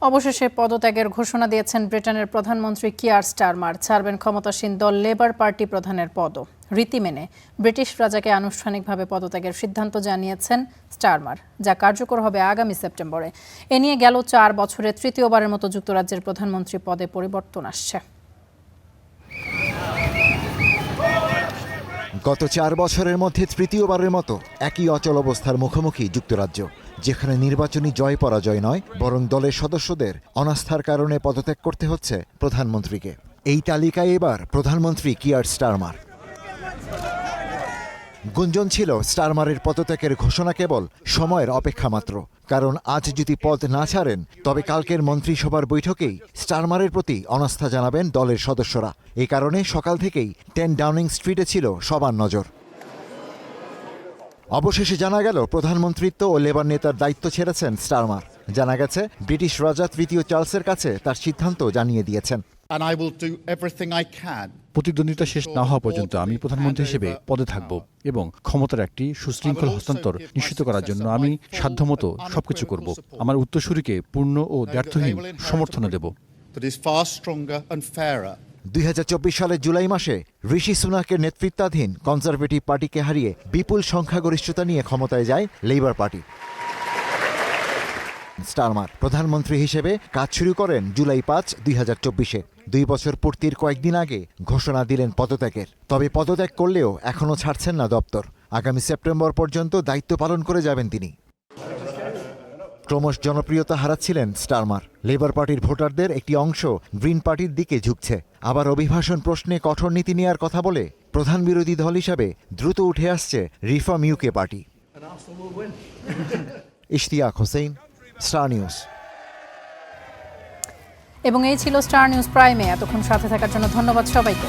অবশেষে পদত্যাগের ঘোষণা দিয়েছেন ব্রিটেনের প্রধানমন্ত্রী কিয়ার স্টারমার। ছাড়বেন ক্ষমতাসীন দল লেবার পার্টি প্রধানের পদও। রীতি মেনে ব্রিটিশ রাজাকে আনুষ্ঠানিকভাবে পদত্যাগের সিদ্ধান্ত জানিয়েছেন স্টারমার, যা কার্যকর হবে আগামী সেপ্টেম্বরে। এ নিয়ে গেল ৪ বছরে তৃতীয়বারের মতো যুক্তরাজ্যের প্রধানমন্ত্রী পদে পরিবর্তন আসছে। গত ৪ বছরের মধ্যে তৃতীয়বারের মতো একই অচল অবস্থার মুখোমুখি যুক্তরাজ্য, যেখানে নির্বাচনী জয় পরাজয় নয়, বরং দলের সদস্যদের অনাস্থার কারণে পদত্যাগ করতে হচ্ছে প্রধানমন্ত্রীকে। এই তালিকায় এবার প্রধানমন্ত্রী কিয়ার স্টারমার। গুঞ্জন ছিল স্টারমারের পদত্যাগের ঘোষণা কেবল সময়ের অপেক্ষা মাত্র, কারণ আজ যদি পদ না ছাড়েন তবে কালকের মন্ত্রিসভার বৈঠকেই স্টারমারের প্রতি অনাস্থা জানাবেন দলের সদস্যরা। এই কারণে সকাল থেকেই 10 ডাউনিং স্ট্রিটে ছিল সবার নজর। অবশেষে জানা গেল প্রধানমন্ত্রিত্ব ও লেবার নেতার দায়িত্ব ছেড়েছেন স্টারমার। জানা গেছে ব্রিটিশ রাজা তৃতীয় চার্লসের কাছে তার সিদ্ধান্ত জানিয়ে দিয়েছেন। প্রতিদ্বন্দ্বিতা শেষ না হওয়া পর্যন্ত আমি প্রধানমন্ত্রী হিসেবে পদে থাকব এবং ক্ষমতার একটি সুশৃঙ্খল হস্তান্তর নিশ্চিত করার জন্য আমি সাধ্যমতো সবকিছু করব। আমার উত্তরসূরিকে পূর্ণ ও ব্যর্থহীন সমর্থন দেব। ২০২৪ সালের জুলাই মাসে ঋষি সুনাকের নেতৃত্বাধীন কনজারভেটিভ পার্টিকে হারিয়ে বিপুল সংখ্যাগরিষ্ঠতা নিয়ে ক্ষমতায় যায় লেবার পার্টি। স্টারমার প্রধানমন্ত্রী হিসেবে কাজ শুরু করেন জুলাই ৫, ২০২৪-এ। ২ বছর পূর্তির কয়েকদিন আগে ঘোষণা দিলেন পদত্যাগের। তবে পদত্যাগ করলেও এখনও ছাড়ছেন না দপ্তর। আগামী সেপ্টেম্বর পর্যন্ত দায়িত্ব পালন করে যাবেন তিনি। ক্রমশ জনপ্রিয়তা হারাচ্ছিলেন স্টারমার। লেবার পার্টির ভোটারদের একটি অংশ গ্রিন পার্টির দিকে ঝুঁকছে। আবার অভিবাসন প্রশ্নে কঠোর নীতি নেওয়ার কথা বলে প্রধান বিরোধী দল হিসাবে দ্রুত উঠে আসছে reform UK party. Ishtiaq Hossain, star news. এবং এই ছিল স্টার নিউজ প্রাইমে। এতক্ষণ সাথে থাকার জন্য ধন্যবাদ সবাইকে।